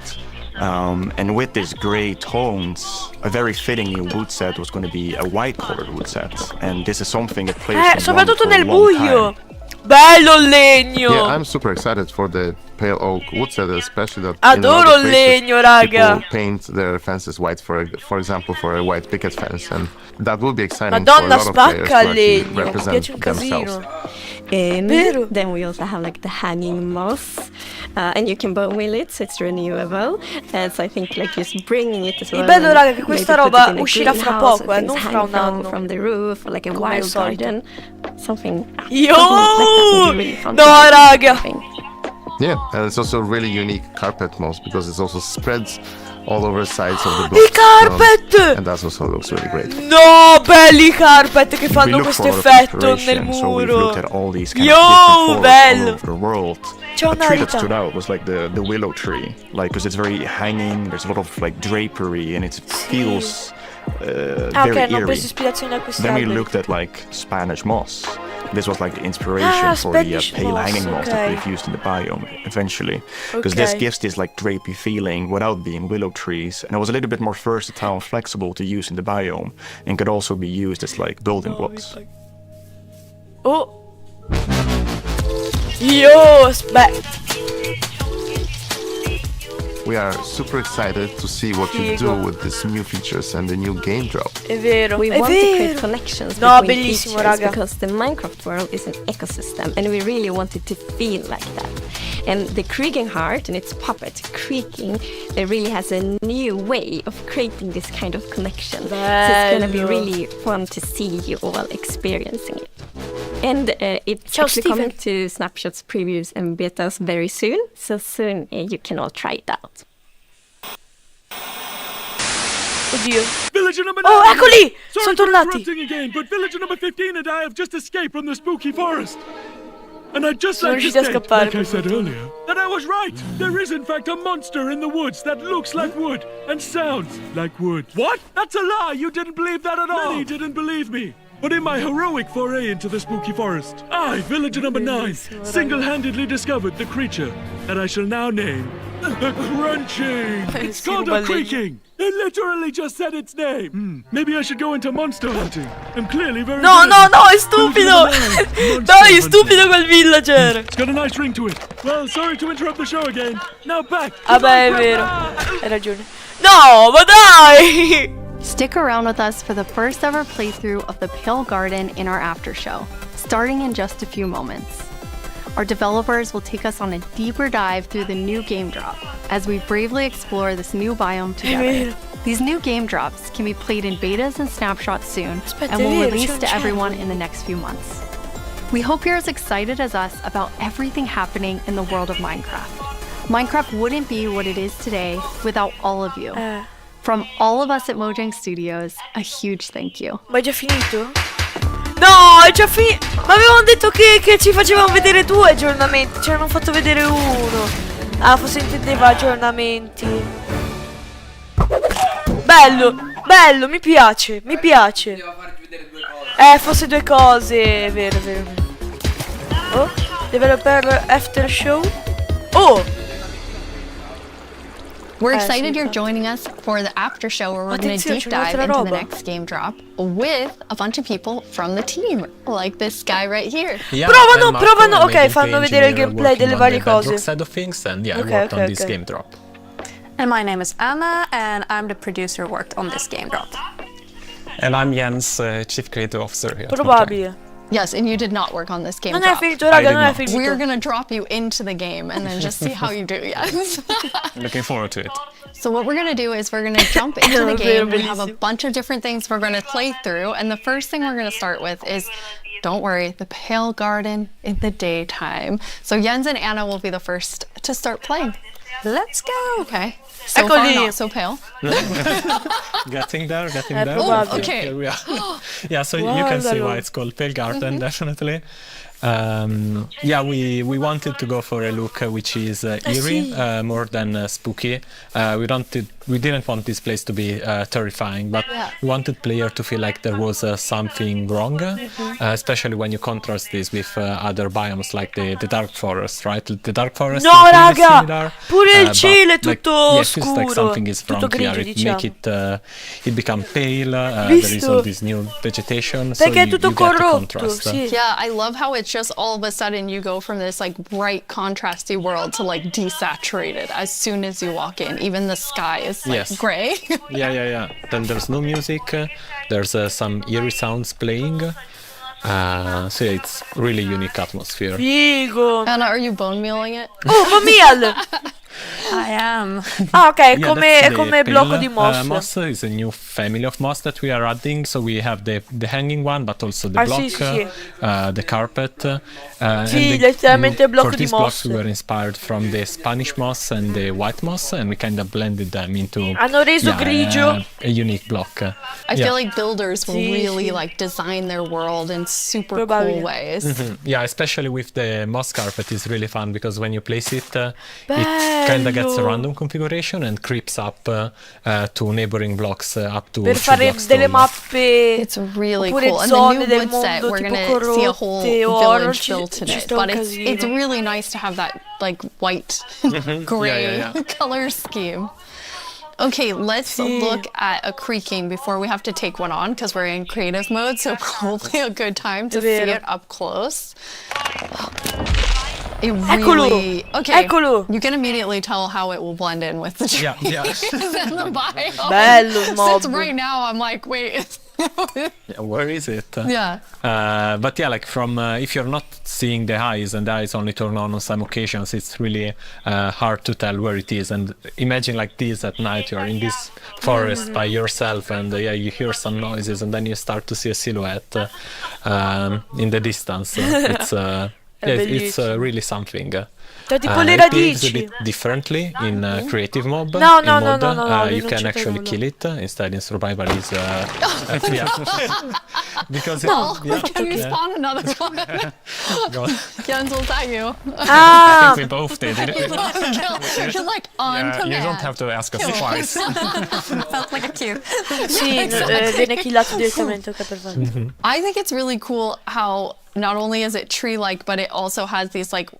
And with this grey tones, a very fitting new wood set was going to be a white colored wood set. And this is something that players have wanted Soprattutto for a nel long buio. time. Bello il legno! Yeah, I'm super excited for the pale oak wood set, especially that Adoro in other il places, legno, raga. people paint their fences white, for example, for a white picket fence, and that will be exciting Madonna, for a lot of players to spacca il actually legno, mi represent piace un themselves. casino. And Vero? then we also have like the hanging moss, and you can bone wheel it, so it's renewable. So I think like just bringing it as well. Il bello, and raga, che maybe questa put it roba in a uscirà fra greenhouse, poco, or things non fra hang un anno. from the roof, or like a Come al wild solito. garden, something. Yo! something like that would be really fun to No, do, raga. I think. Yeah, and it's also a really unique carpet moss because it's also spreads all over the sides of the I block. carpet! And that also looks really great. No, belli i carpet che We fanno look questo for a lot of effetto inspiration, nel so we've muro. looked at all these kind Yo, of different forests all bello! over the world. Ciao, A tree that Narita. stood out was like the willow tree, like because it's very hanging. There's a lot of like drapery, and it feels Ah, very ok, hanno eerie. preso ispirazione da questi Then we alberi. looked at like Spanish moss. This was like the inspiration Ah, for the Spanish pale moss, hanging moss that okay. we've used in the biome eventually. Because this Okay. gives this like drapey feeling without being willow trees, and it was a little bit more versatile and flexible to use in the biome, and could also be used as like building blocks. Oh! Yo, We are super excited to see what you do Figo. with these new features and the new game drop. È vero, We è want to create vero. connections No, between bellissimo, features raga. because the Minecraft world is an ecosystem, and we really want it to feel like that. And the creaking heart and its puppet creaking, it really has a new way of creating this kind of connection. So it's going to be really fun to see you all experiencing it. And it's actually coming to Snapshots, previews and betas very soon. So soon you can all try it out. Oddio. Villager number 9! Oh, eccoli! Sorry Sono for tornati! interrupting again, but villager number 15 and I have just escaped from the spooky forest. And I'd just Sono like to riusciti a state, scappare, like I said earlier, that I was right. There is in fact a monster in the woods that looks like wood and sounds like wood. What? That's a lie! You didn't believe that at all! Many didn't believe me. But in my heroic foray into the spooky forest, I, villager number 9, single-handedly discovered the creature that I shall now name the Crunching. It's called a creaking. It literally just said its name. Maybe I should go into monster hunting. I'm clearly very No, good no, at no, it. è stupido! Dai, è stupido quel villager! It's got a nice ring to it. Well, sorry to interrupt the show again. Now back. Vabbè, è vero. Hai ragione. No, ma dai! Stick around with us for the first ever playthrough of the Pale Garden in our after show, starting in just a few moments. Our developers will take us on a deeper dive through the new game drop as we bravely explore this new biome together. These new game drops can be played in betas and snapshots soon and will release to everyone in the next few months. We hope you're as excited as us about everything happening in the world of Minecraft. Minecraft wouldn't be what it is today without all of you. From all of us at Mojang Studios, a huge thank you. Ma è già finito? No, è già finito! Ma avevano detto che ci facevano vedere 2 aggiornamenti. Ci hanno fatto vedere 1. Ah, forse intendeva aggiornamenti. Bello, bello, mi piace, mi piace. Forse 2 cose. Vero, vero, vero. Oh, developer after show. Oh! We're excited you're joining us for the after show where we're going to deep dive into the next game drop with a bunch of people from the team, like this guy right here. Yeah, provano, ok, fanno vedere il gameplay delle varie cose. Side of things, and yeah, I worked on this game drop. And my name is Anna, and I'm the producer who worked on this game drop. And I'm Jens, Chief Creative Officer here. Probabile. Yes, and you did not work on this game Non drop. è finito, raga, non è finito. We're gonna drop you into the game and then just see how you do, yes. Looking forward to it. So what we're gonna do is we're gonna jump into the game. We have a bunch of different things we're gonna play through, and the first thing we're gonna start with is, don't worry, the Pale Garden in the daytime. So Jens and Anna will be the first to start playing. Let's go. Okay. So far, not so pale. Getting there, getting there. Oh, okay. Here we are. Yeah, so you can see why it's called Pale Garden, definitely. Yeah, we wanted to go for a look which is eerie, more than spooky. We didn't want this place to be terrifying, but we wanted player to feel like there was something wrong, especially when you contrast this with other biomes like the dark forest, right? The dark forest No, is really raga! similar, Pure il cielo è tutto it feels like scuro. something is wrong Tutto grigio, here. It diciamo. make it become pale. There is all this new vegetation, Perché so è tutto you get the corrotto, contrast. sì. Yeah, I love how it's just all of a sudden you go from this like bright contrasty world to like desaturated as soon as you walk in. Even the sky is like gray. Yeah. Then there's no music. There's some eerie sounds playing. So yeah, it's really unique atmosphere. Figo. Anna, are you bone mealing it? Oh, bone meal! I am. Ah, ok, è Yeah, come that's the blocco pale, di moss. moss is a new family of moss that we are adding. So we have the hanging one, but also the Ah, block, sì. the carpet. Sì, letteralmente blocco for di these moss. blocks we were inspired from the Spanish moss and the white moss, and we kind of blended them into Hanno reso grigio. a unique block. I feel like builders will really like design their world in super cool ways. Yeah, especially with the moss carpet is really fun because when you place it, it kind of gets a random configuration and creeps up to neighboring blocks up to Per 2 fare blocks delle tall. mappe. It's really oppure cool. And zone the new del wood set, mondo we're tipo gonna see a whole corrotte o oro, village ci built in it. sta But un it's casino. really nice to have that like white, gray color scheme. Okay, let's look at a creaking before we have to take one on because we're in creative mode, so probably a good time to see it up close. It really, Eccolo. You can immediately tell how it will blend in with the trees Yeah. and the biome. Bello il mob. Since right now I'm like, wait, Yeah, where is it? Yeah. But yeah, like from if you're not seeing the eyes and the eyes only turn on some occasions, it's really hard to tell where it is. And imagine like this at night, you're in this forest by yourself, and you hear some noises, and then you start to see a silhouette in the distance. It's really something. Tipo le It behaves a radici. bit differently in creative mob. No, in no, mod, no, no, no, you non can c'è actually nulla. kill it. Instead, in survival, is yeah. Because No, yeah, can you yeah. spawn another one? Go on. Jens, was that you? I think we both did. You're like on Yeah, command. you don't have to ask us twice. Felt like a cue. Sì, viene killato direttamente, ok, perfetto. I think it's really cool how not only is it tree-like, but it also has these like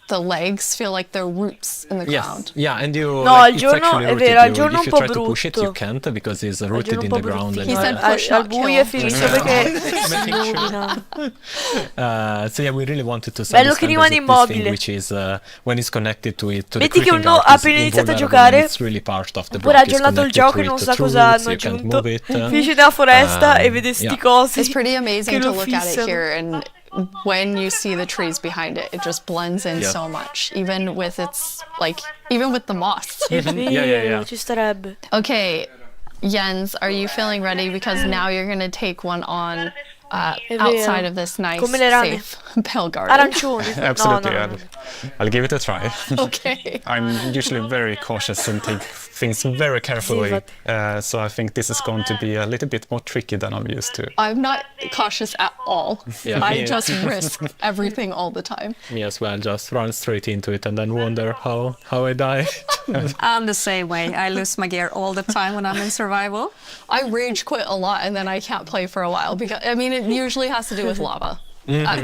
the legs feel like they're roots in the ground. Yeah, and you. No, like, al giorno- it's actually è rooted. vero, al You- giorno if un you po' try to push it, you brutto. can't because it's Al rooted giorno in un the po' ground. bruttino. He said push, Al not buio è kill. finito perché si illumina. So yeah, we really wanted to Bello say che this rimane thing, immobile. which is when it's connected to it. To Metti the che creaking uno art ha is appena iniziato a invulnerable and giocare, it's really part of the oppure block, ha is aggiornato il connected gioco to e non it sa through cosa roots, hanno you can't aggiunto. move it. Finisce nella foresta e vede sti yeah. cosi. It's pretty amazing che to lo look at it fissano. here, and when you see the trees behind it, it just blends in Yeah. so much, even with its like, even with the moss. È Yeah, vero, ci starebbe. Okay, Jens, are you feeling ready? Because now you're gonna take one on È outside vero. of this nice, Come le rane. safe Pale Garden. Arancioni. Absolutely, No, no, no. I'll give it a try. Okay. I'm usually very cautious and take things very carefully, so I think this is going to be a little bit more tricky than I'm used to. I'm not cautious at all. Yeah, I me- just risk everything all the time. Me as well, just run straight into it and then wonder how I die. I'm the same way. I lose my gear all the time when I'm in survival. I rage quit a lot and then I can't play for a while because, I mean, it usually has to do with lava. I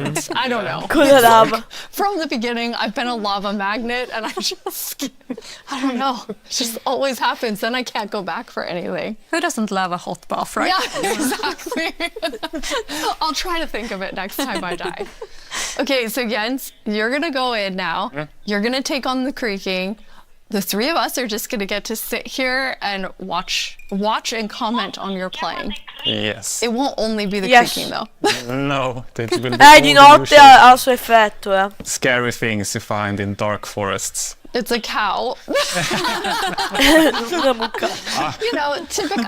don't know. Con la lava. From the beginning, I've been a lava magnet and I don't know. It just always happens. Then I can't go back for anything. Who doesn't love a hot bath, right? Yeah, exactly. I'll try to think of it next time I die. Okay, so Jens, you're going to go in now. You're going to take on the creaking. The three of us are just going to get to sit here and watch and comment on your playing. Yes. It won't only be the Yes. creaking though. No, it will be Di all the notte usual ha il suo effetto, scary things you find in dark forests. It's a cow. Una mucca. You know, typical.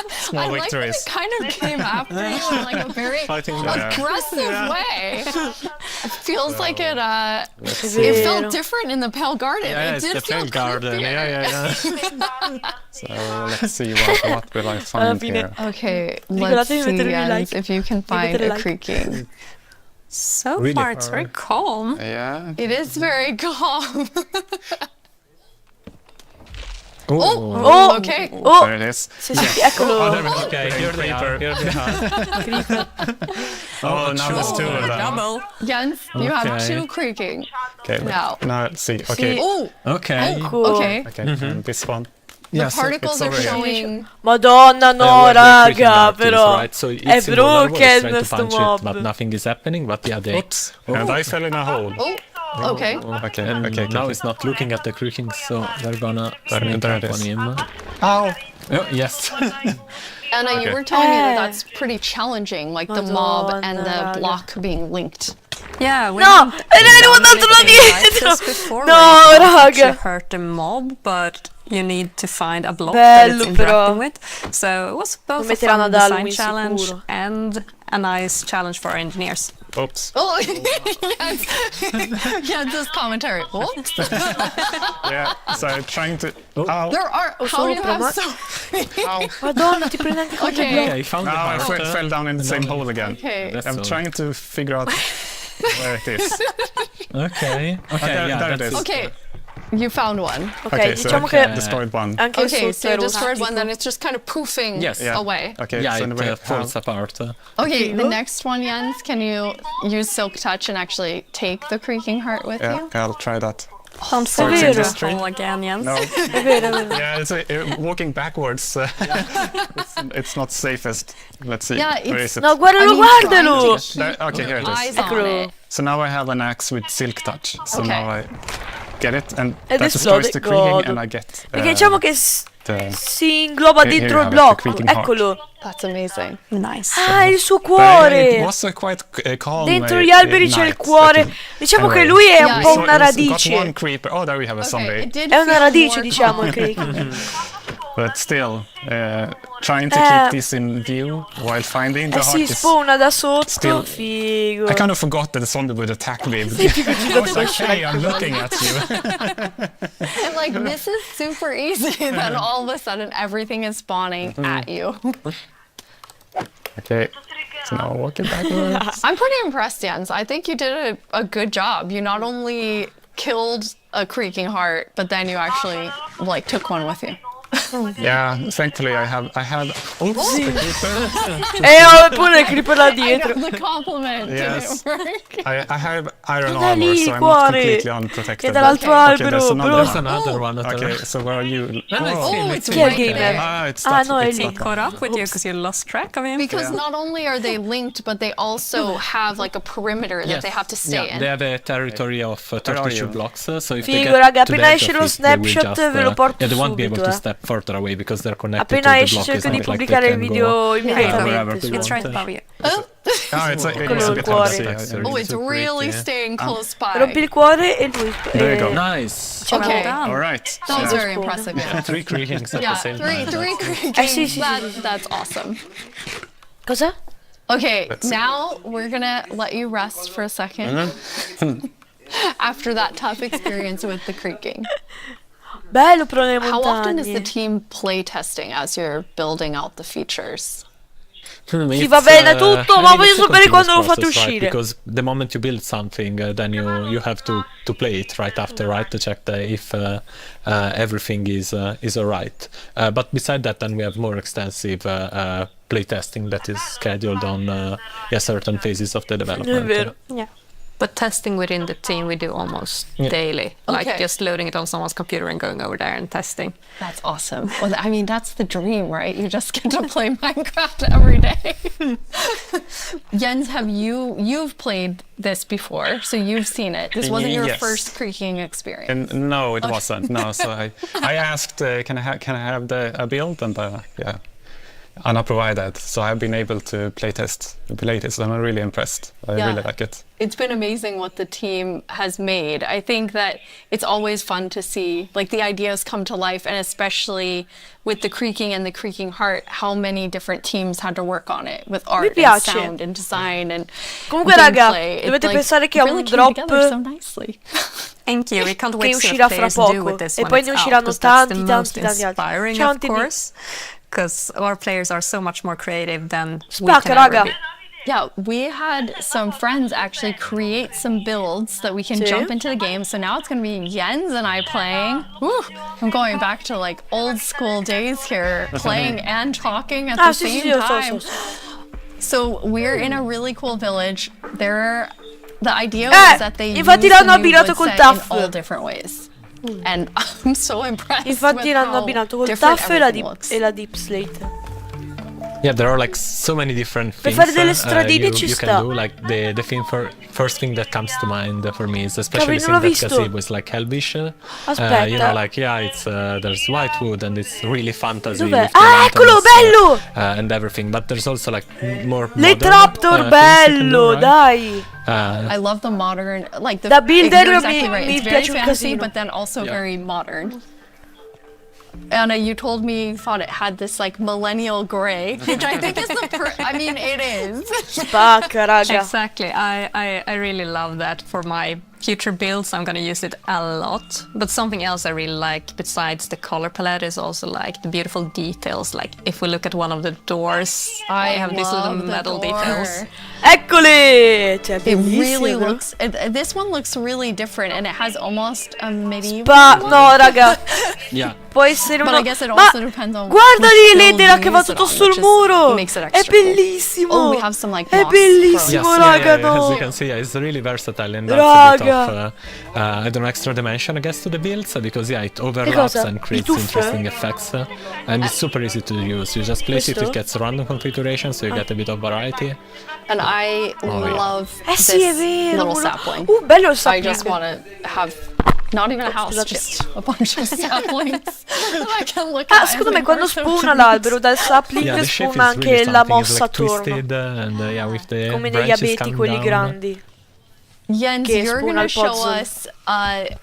Small I like that victories. it kind of came after you in like a very Fighting back. aggressive way. It feels like it it vero. felt different in the Pale Garden. Yeah, it it's did the feel Pale Garden. creepier. Yeah. So let's see what will I find fine. here. Okay, Ricordate let's di see, mettere il Jens, like. if you can find mettere a like. creaking. So Really? far, it's very calm. Yeah. It is very calm. Oh, Okay. Oh, There it is. sì, sì, eccolo. okay, here they are. Here they are. Oh, now there's two of them. Double. Jens, you have Okay. two creaking. Okay, Now. now let's see. Okay. Oh, Okay. Cool. okay. Okay, and this one. The Yes, particles it's are over here. showing. Madonna, no, where the creaking raga, art is, però. right? So È it's invulnerable, it's broken trying to sto punch it, mob. but nothing is happening. But yeah, they. Oops. And I fell in a hole. Oh, okay. Okay, And okay, now okay. it's not looking at the creaking, so they're gonna There sneak it up is. on him. Ow! Oh, yes. Anna, you Okay. were telling me that that's pretty challenging, like the mob and Madonna, the raga. block being linked. Yeah, we No, didn't e ne arrivo tanto da anything like dietro. this before, No, where you can't actually raga. hurt the mob, but you need to find a block that it's Bello, interacting però. with. So it was both a metteranno fun ad design Halloween challenge sicuro. and a nice challenge for our engineers. Oops. Oh, yes. Jens's commentary. What? Yeah, so trying to... Ow! There are. How do you sopra, have ma- so many? Madonna, ti prende anche con le Okay. blocche. Okay, found the Now I heart. fell down in the same hole again. Okay. That's I'm all. trying to figure out where it is. Okay. Okay. there- Yeah, there it that's is. Okay. You found one. Ok, so diciamo okay, che destroyed one. anche Okay, sotto so è you destroyed rosa, one, then it's just kind of poofing Yes. Yeah. away. Okay, Yeah, so it we falls apart. Okay, the next one, Jens, can you use Silk Touch and actually take the creaking heart with Yeah, you? I'll try that. Don't fall vero. into the hole again, Jens. No. È vero, è vero. Yeah, it's walking backwards. It's not safest. Let's see. Yeah, Where it's- is it? No, guardalo, I mean, guardalo. There, okay, here it is. Eyes on Eccolo. it. So now I have an axe with silk touch. So Okay. now I get it, and Ed that destroys esplode, the creaking, godo. and I get. Perché diciamo che si ingloba here dentro you il have it, the blocco. creaking heart. Eccolo. That's amazing. Nice. Ah, il suo But cuore. it was quite calm. Dentro gli alberi c'è il cuore. Diciamo che lui è un po' una radice. Got one creeper. Oh, there we have a zombie. È una radice, diciamo, il creaking. But still, trying to keep this in view while finding the heart si is spawna da sotto. still. Figo. I kind of forgot that the zombie would attack me. I was like, hey, I'm looking at you. And like, this is super easy. Then all of a sudden, everything is spawning at you. Okay, so now walking backwards. I'm pretty impressed, Jens. I think you did a good job. You not only killed a creaking heart, but then you actually like took one with you. Yeah, thankfully I had. Oops, the creeper. Pure il creeper là dietro. I got the compliment. Yes. Didn't it work? I have iron Guarda armor, lì so il I'm not cuore. completely unprotected. Che dall'altro Okay, albero, there's bro. Another one. Okay, so where are you? Oh, it's Chi è il right gamer? there. Ah, it's Ah, that. no, è it's lì. that Caught one. up with you because you lost track of him. Because not only are they linked, but they also have like a perimeter that they have to stay in. They have a territory of 32 blocks, so if they Figo, get raga, to the appena edge esce of lo it, they will snapshot just, ve lo porto yeah, they won't be able subito, to step further away because they're connected Appena to the esce block. cerco It's di not like they pubblicare il can video go immediatamente. wherever It's they right want. above you. Oh, it's like Quello it's a del bit cuore. hard to see. Oh, it's really staying close by. Rompi il cuore e lui. There you go. Nice. Okay. All right. That was So- very impressive. Yeah. 3 creakings at Yeah, the same three time. creakings. sì, sì, That's awesome. Cosa? Okay, now we're gonna let you rest for a second after that tough experience with the creaking. Bello però nelle How often is the montagne. team play testing as you're building out the features? Sì, va bene tutto, ma voglio sapere quando lo fate uscire. Because the moment you build something, then you have to play it right after, right, to check if everything is alright. But beside that, then we have more extensive play testing that is scheduled on certain phases of the development. È vero. Yeah. But testing within the team we do almost daily. Like Okay. just loading it on someone's computer and going over there and testing. That's awesome. Well, I mean, that's the dream, right? You just get to play Minecraft every day. Jens, you've played this before, so you've seen it. This wasn't your Yes. first creaking experience. And no, it wasn't. No, so I asked, can I have a build, and yeah, Anna provided. So I've been able to playtest and I'm really impressed. I really like it. It's been amazing what the team has made. I think that it's always fun to see like the ideas come to life, and especially with the creaking and the creaking heart, how many different teams had to work on it with art and piace. sound and design and Comunque raga, gameplay. It, dovete like, pensare che è really un came drop together so nicely. Thank you. We can't che wait to see uscirà what fra players do poco with this e when poi it's ne out, usciranno 'cause that's the tanti most tanti tanti altri. inspiring, Ciao of Anthony. course, because our players are so much more creative than we Spacca can ever raga. be. Yeah, we had some friends actually create some builds that we can Sì. jump into the game. So now it's going to be Jens and I playing. Woo, I'm going back to like old school days here, playing and talking at the sì, same sì, lo so, time. so. So we're in a really cool village. The idea was that they used infatti the l'hanno new abbinato wood col set in TAF. all different ways. And I'm so impressed Infatti with l'hanno how abbinato col different TAF e la, everything looks. e la Deep Slate. Yeah, there are like so many different Per things fare delle stradine ci you sta. can do. Like the thing first thing that comes to mind for me is especially non l'ho seeing that visto. gazebo is like Helvish. Aspetta. You know, like it's there's Whitewood and it's really fantasy. Dov'è? with the Ah, eccolo, mountains, bello! and everything. But there's also like more Le modern, Traptor, things you can do, bello, right? dai. I love the modern, like the Da builder you're exactly right. mi It's very piace un fantasy, casino. but then also very modern. Anna, you told me you thought it had this like millennial gray, which I think is I mean, it is. Spacca, raga. Exactly. I really love that for my future builds. I'm going to use it a lot. But something else I really like besides the color palette is also like the beautiful details. Like if we look at one of the doors, I have these little love the metal door. details. Eccoli! Cioè, It really bellissimo. looks. This one looks really different, and it has almost a medieval. No, raga. Yeah. Può essere But uno... I guess it Ma also depends on guarda which lì build l'edera you che va use it tutto on, sul which is- muro. makes it È extra cool. bellissimo. Oh, we have some like È moss bellissimo, from- raga, As no. you can see, it's really versatile and adds a bit Raga. of I don't know, extra dimension I guess to the builds because yeah, it overlaps cosa? and creates Il tuff? interesting effects and it's super easy to use. You just place it, Questo? it gets random configuration, so you get a bit of variety. And I Oh, yeah. love Sì, è this vero. little sapling. Bello il So I sapling. just want to have Not even a house, just a bunch of saplings. I can look at secondo me quando spawna l'albero dal sapling spawna anche la mossa attorno. Come degli abeti quelli grandi. Jens, che you're spawna going to il show puzzle. us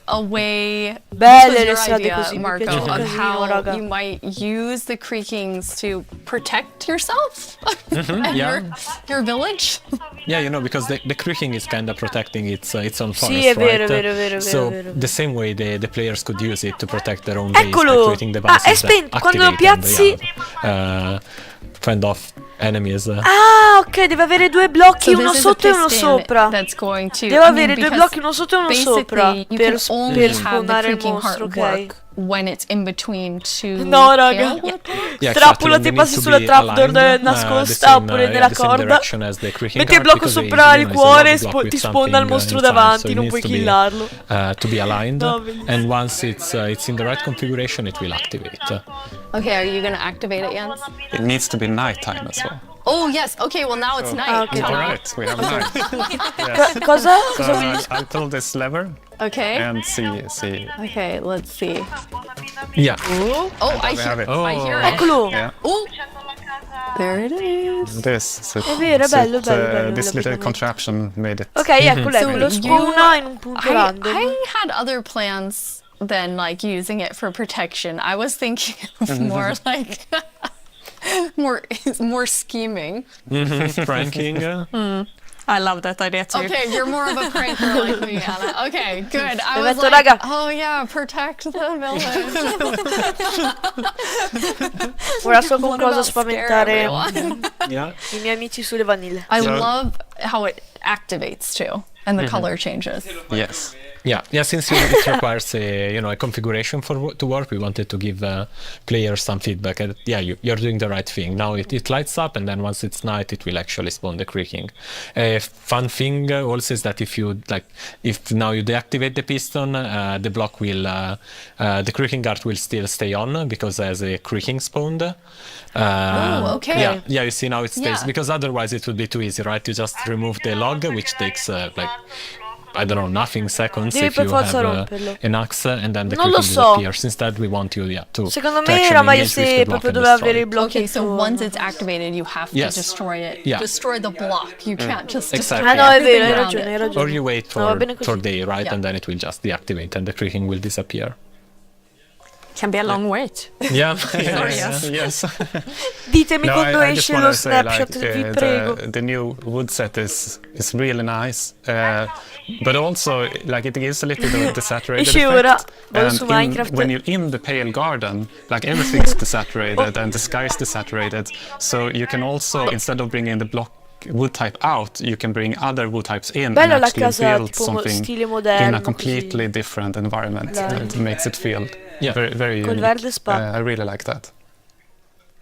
a way, Belle le your strade idea, così, mi Marco, piace un of casino, how raga. you might use the creakings to protect yourself and yeah. your village. Yeah, you know, because the creaking is kind of protecting its own forest, Sì, è vero, right? è vero, So vero. the same way the players could use it to protect their own base by Eccolo! creating devices È spento, that quando lo activate and, piazzi... fend off enemies. Ah, ok, deve avere due blocchi, So uno this is a sotto e uno piston sopra. that's going to, Devo avere due blocchi, uno sotto e uno sopra basically, you per can only per have the spawnare il creaking mostro, heart ok? work when it's in between two No, raga. Yeah, Trappola exactly. ti passi sulla trapdoor nascosta oppure nella corda. Metti il blocco sopra il cuore e ti spawna il mostro davanti, non puoi killarlo. To be aligned, No, bellissimo. and once it's in the right configuration, it will activate. Okay, are you going to activate it, Jens? It needs to be nighttime as well. Oh, yes. Okay, well, now it's night. okay. All right, we have night. Yes. Cosa? So Cosa vuoi dire? I'll pull this lever Okay. and see. Okay, let's see. Yeah. Ooh. Oh, I we have hear it. I hear it. Eccolo. Yeah. Ooh. There it is. This. So, È vero, è bello, bello, this little bello. contraption made it. Ok, eccolo, So lo you- spawna in un punto random. I had other plans than like using it for protection. I was thinking of more like more scheming. Pranking. I love that idea too. Okay, you're more of a pranker like me, Anna. Okay, good. I was Perfetto, like, raga. oh yeah, protect the village. Ora so con What cosa about spaventare scare everyone? Yeah. i miei amici sulle vanille. I So- love how it activates too, and the color changes. Yes. Yeah, since it requires a configuration to work, we wanted to give players some feedback. And yeah, you're doing the right thing. Now it lights up, and then once it's night, it will actually spawn the creaking. A fun thing also is that if now you deactivate the piston, the block will the creaking art will still stay on because there's a creaking spawned. Oh, okay. Yeah, you see now it stays Yeah. because otherwise it would be too easy, right? You just remove the log, which takes I don't know, nothing seconds Devi if per you forza have romperlo. an axe and then the Non lo creaking so. disappears. Instead we want you to Secondo to me actually era meglio engage with se the block proprio and doveva destroy avere i it. blocchi Okay, so attorno. once it's activated, you have to Yes. destroy it. Yeah. Destroy the block. You can't just Exactly. Ah no, è vero, hai everything ragione, hai around it. ragione. Or you wait No, va bene così. for day, right? Yeah. And then it will just deactivate and the creaking will disappear. Can be a long wait. Yeah. Yes. Ditemi No, quando I just esce wanna lo say, snapshot, like, vi prego. the new wood set is really nice, but also like it gives a little bit of desaturated Esce ora, effect. vado And su Minecraft. when you're in the pale garden, like everything's desaturated and the sky is desaturated, so you can also instead of bringing the block wood type out, you can bring other wood types in Bella and la actually casa build tipo something stile in moderno a completely different environment. Dai. It makes it feel very, very Col unique. verde spacca. I really like that.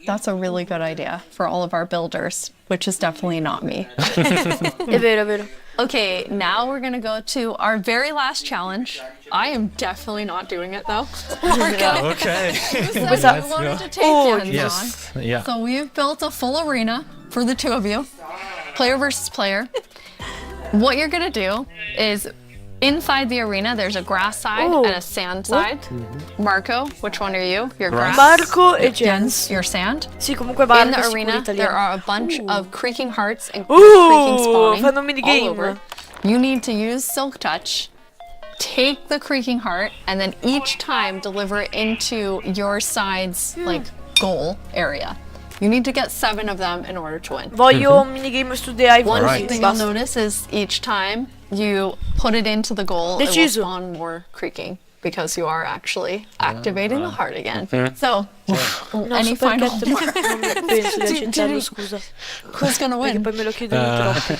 That's a really good idea for all of our builders, which is definitely not me. È vero, è vero. Okay, now we're gonna go to our very last challenge. I am definitely not doing it though. Okay. Let's wanted to take Jens Yes. on. Yeah. So we've built a full arena for the two of you, player versus player. What you're gonna do is inside the arena, there's a grass side and a sand side. Marco, which one are you? Your grass. Marco e Jens. Your sand. Sì, comunque In Marco the è sicuro arena, there italiano. are a bunch of creaking hearts and creaking spawning fanno un minigame. all over. You need to use Silk Touch, take the creaking heart, and then each time deliver it into your side's like goal area. You need to get 7 of them in order to win. Voglio un minigame su The Hive. One così, thing you'll basta. notice is each time you put it into the goal, it will Deciso. spawn more creaking because you are actually activating the heart again. So, No, any so perché final non penso di accentarlo, scusa. Who's gonna Perché win? poi me lo chiedono troppo.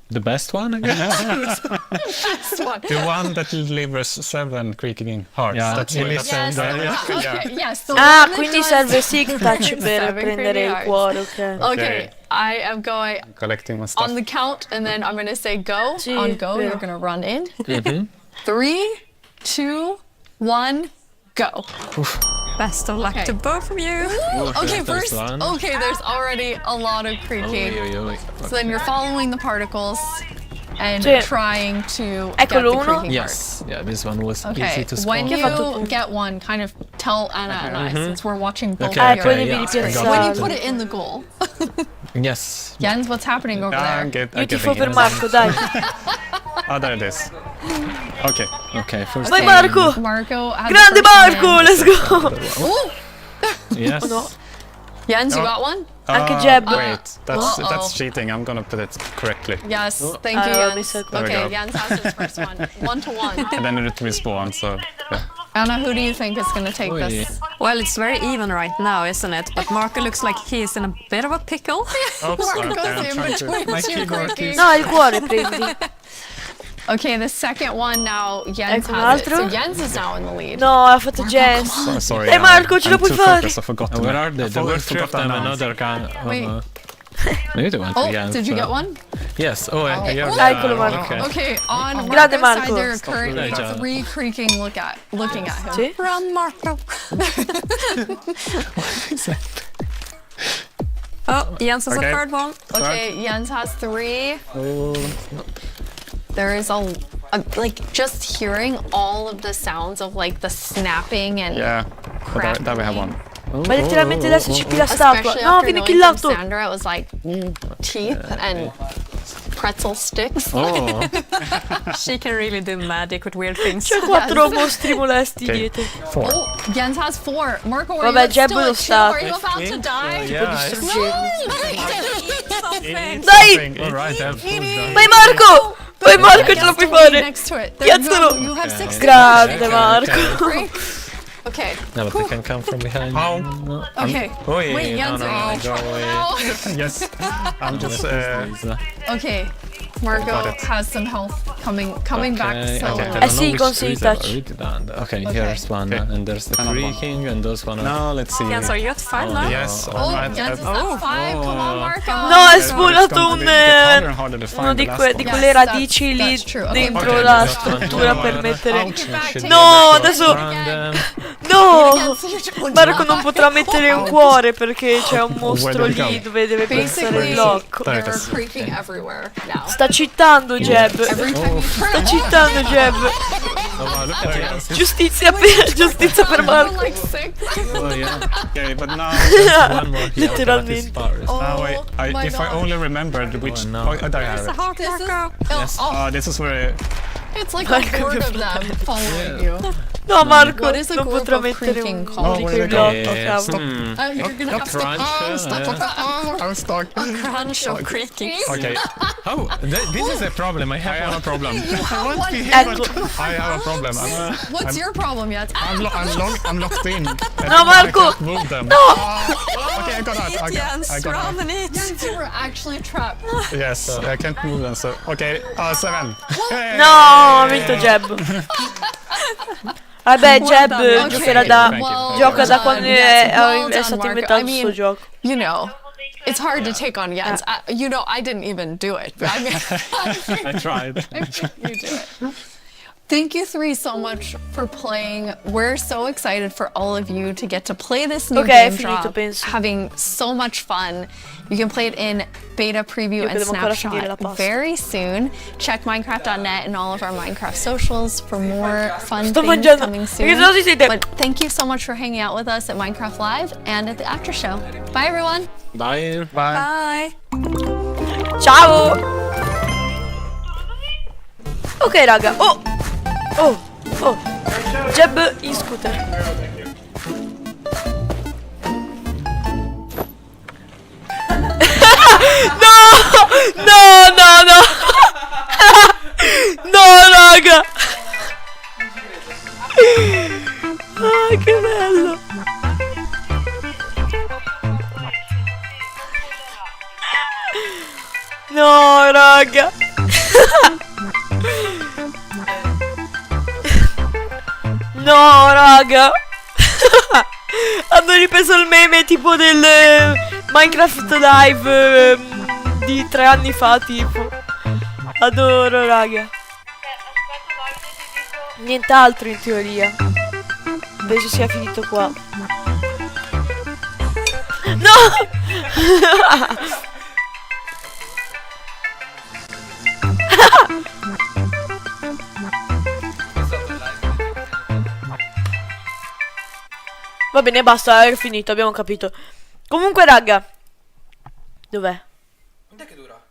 The best one, I guess. Best one. The one that delivers 7 creaking hearts. Yeah, That's we what listen. Okay, yes. The Ah, one that quindi does serve Silk Touch per 7 prendere creaking il hearts. cuore, ok. Okay, I am going collecting my stuff. on the count, and then I'm going to say go. Sì, On go, vero. you're going to run in. 3, 2, 1, go. Best of luck Okay. to both of you. Okay, There's first, one. okay, there's already a lot of creaking. Oi, oi, oi. So then you're following the particles. and Sì. trying to get Eccolo the uno. creaking Yes, yeah, this one was part. easy Okay, to when spot. you get one, kind of tell Anna and I, since we're watching both Okay, of poi your devi yeah, ripiazzare. when you put it in the goal. Yes. Jens, what's happening over there? Io tifo per Marco, dai. Oh, there it is. Okay. Okay, first Vai Okay, Marco! Marco has Grande the first Marco, one in. let's go! Ooh, Yes. Oh, no. Jens, you Oh. got one? Anche Jeb. Wait, that's Uh-oh. cheating. I'm gonna put it correctly. Yes, thank you, I'll Jens. be so There we Okay, go. Jens has his first one. 1-1. And then it respawn, so yeah. Anna, who do you think is going to take Oi. this? Well, it's very even right now, isn't it? But Marco looks like he's in a bit of a pickle. Oops, Marco's okay, I'm in trying to. between My two keyboard quirkies. is- No, il cuore prendi. Okay, the second one now, Jens Ecco un has it. altro. So Jens is now in the lead. No, ha fatto Jens. So, sorry. Dai Marco, ce la I'm puoi too fare. focused, I forgot to Where ma- are they? I There were forgot three of to them, announce. another gun. Wait. Maybe they went Oh, again. did you get one? Yes. Oh, I heard Oh. that. Eccolo, Marco. Okay. Okay, on Grande Marco's side, Marco. there are Stop currently it. 3 creaking looking at him. Sì? Run, Marco. Oh, Jens has Okay. a third one. Okay, Jens has 3. Oh, There is a like just hearing all of the sounds of like the snapping and Yeah, but there we have one. Ma letteralmente adesso ci la statua. especially No, after vieni going from killato. Sandra, it was like teeth and pretzel sticks. Oh. She can really do magic with weird things. C'è 4 mostri molesti Okay. dietro. 4. Oh, Jens has 4. Marco, are Vabbè, you Jeb still lo at 2? sta. Are you about to die? Yeah. Dai! Alright, I've pulled that. Vai Marco! Vai Marco, ce la puoi fare. Next to it. Piazzalo. You have 6. Grande Marco. Okay. No, but they can come from behind. How? No. Okay. Oh, yeah. Wait, No, Jens, no, are no, you go away. Yes, I'm just. Okay. Marco Got it. has some health coming back Okay, slowly. I don't sì, know con which sei trees I've touch. already done that. Okay, Okay. here's one, Okay. and there's the Another one. creaking, and those one are... No, let's see. Jens, are you at 5 now? Yes, Oh, alright. Jens is at 5. Come on, Marco. No, è spolato It's un... going to get harder and harder to uno find di, the last di one. quelle Yes, radici lì that's true. Okay, dentro okay, la that's struttura fine. per mettere... Take it back, take No, it back. adesso... Random. No! Jens, Marco non potrà mettere un cuore perché c'è un mostro Where did it lì go? dove deve pensare il blocco. There it They're is. creaking everywhere now. Sta cheatando Jeb. Every time you turn Sta cheatando Jeb. Oh, wow, look at Jens. Giustizia per Marco. like 6. Oh, yeah. Okay, but now. One more here, but Letteralmente. it's forest. Now wait, my if I gosh. only remembered which. Oh, no. Oh, there I have It's a it. hawk, This is, Marco. Yes. oh, This is where. it's like a horde of them following you. No Marco, What is a non group potrà of mettere creaking un called? di Oh, quei where did it blocchi, Yes. cavolo. You're gonna have to crunch, I'm stuck. Crunch of creaking. Okay, Oh, this is a problem. I I have have a problem. Ecco. I have a problem. What's your problem yet? I'm locked in. No, Marco. I can't move them. No. Okay, I got that. Jens, I got run that. and eat. Jens, you were actually trapped. Yes, I can't move them. So okay, 7. Hey! No, ha vinto Jeb. Vabbè, Jeb Okay. giocherà da... Well Gioca da done. quando Yes, well è done, stato Marco. inventato I mean, questo gioco. You know, it's hard to take on Jens. You know, I didn't even do it. But I mean, I tried. you do it. Thank you 3 so much for playing. We're so excited for all of you to get to play this new Ok, è game finito, drop, penso. having so much fun. You can play it in beta preview Io and devo ancora finire la snapshot pasta. very soon. Check Minecraft.net and all of our Minecraft socials for more fun Sto things mangiando. coming Perché soon. sennò si sente... But thank you so much for hanging out with us at Minecraft Live and at the after show. Bye everyone. Bye. Bye. Ciao! Ok raga, oh! Jeb in scooter. No! No raga! Ah, che bello! No raga! No, raga! Hanno ripreso il meme tipo del Minecraft Live di 3 anni fa, tipo. Adoro, raga. Nient'altro in teoria. Penso sia finito qua. No! Va bene, basta, è finito, abbiamo capito. Comunque, raga. Dov'è? Quant'è che dura?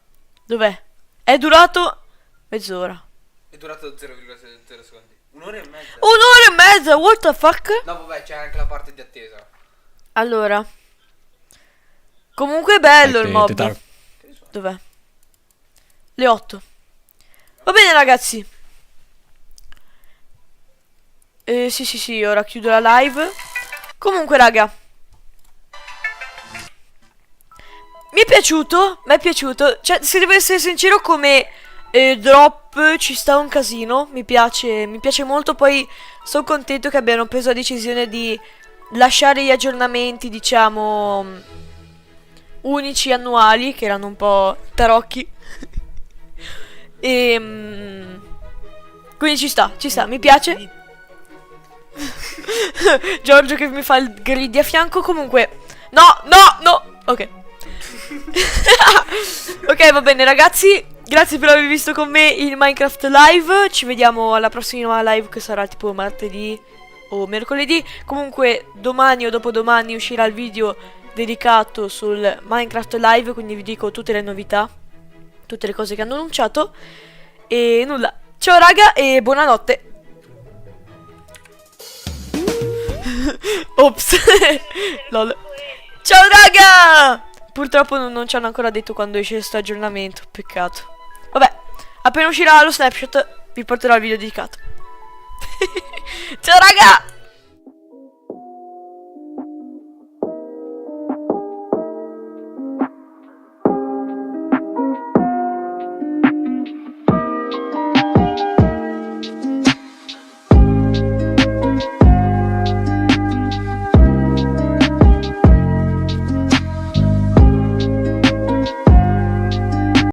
Dov'è? È durato mezz'ora. È durato 0,0 secondi. Un'ora e mezza. Un'ora e mezza, what the fuck? No, vabbè, c'è anche la parte di attesa. Allora. Comunque è bello il mob. Dov'è? Le 8. Va bene, ragazzi. Sì, ora chiudo la live. Comunque, raga, mi è piaciuto. Cioè, se devo essere sincero, come drop ci sta un casino. Mi piace molto. Poi sono contento che abbiano preso la decisione di lasciare gli aggiornamenti, diciamo, unici annuali, che erano un po' tarocchi. Quindi ci sta, mi piace. Giorgio che mi fa il grid a fianco. Comunque, no, ok. Ok, va bene, ragazzi, grazie per aver visto con me il Minecraft live. Ci vediamo alla prossima live, che sarà tipo martedì o mercoledì. Comunque domani o dopodomani uscirà il video dedicato sul Minecraft live, quindi vi dico tutte le novità, tutte le cose che hanno annunciato. E nulla, ciao raga e buonanotte. Ops. Lol. Ciao raga. Purtroppo non ci hanno ancora detto quando esce questo aggiornamento. Peccato. Vabbè, appena uscirà lo snapshot vi porterò il video dedicato. Ciao raga.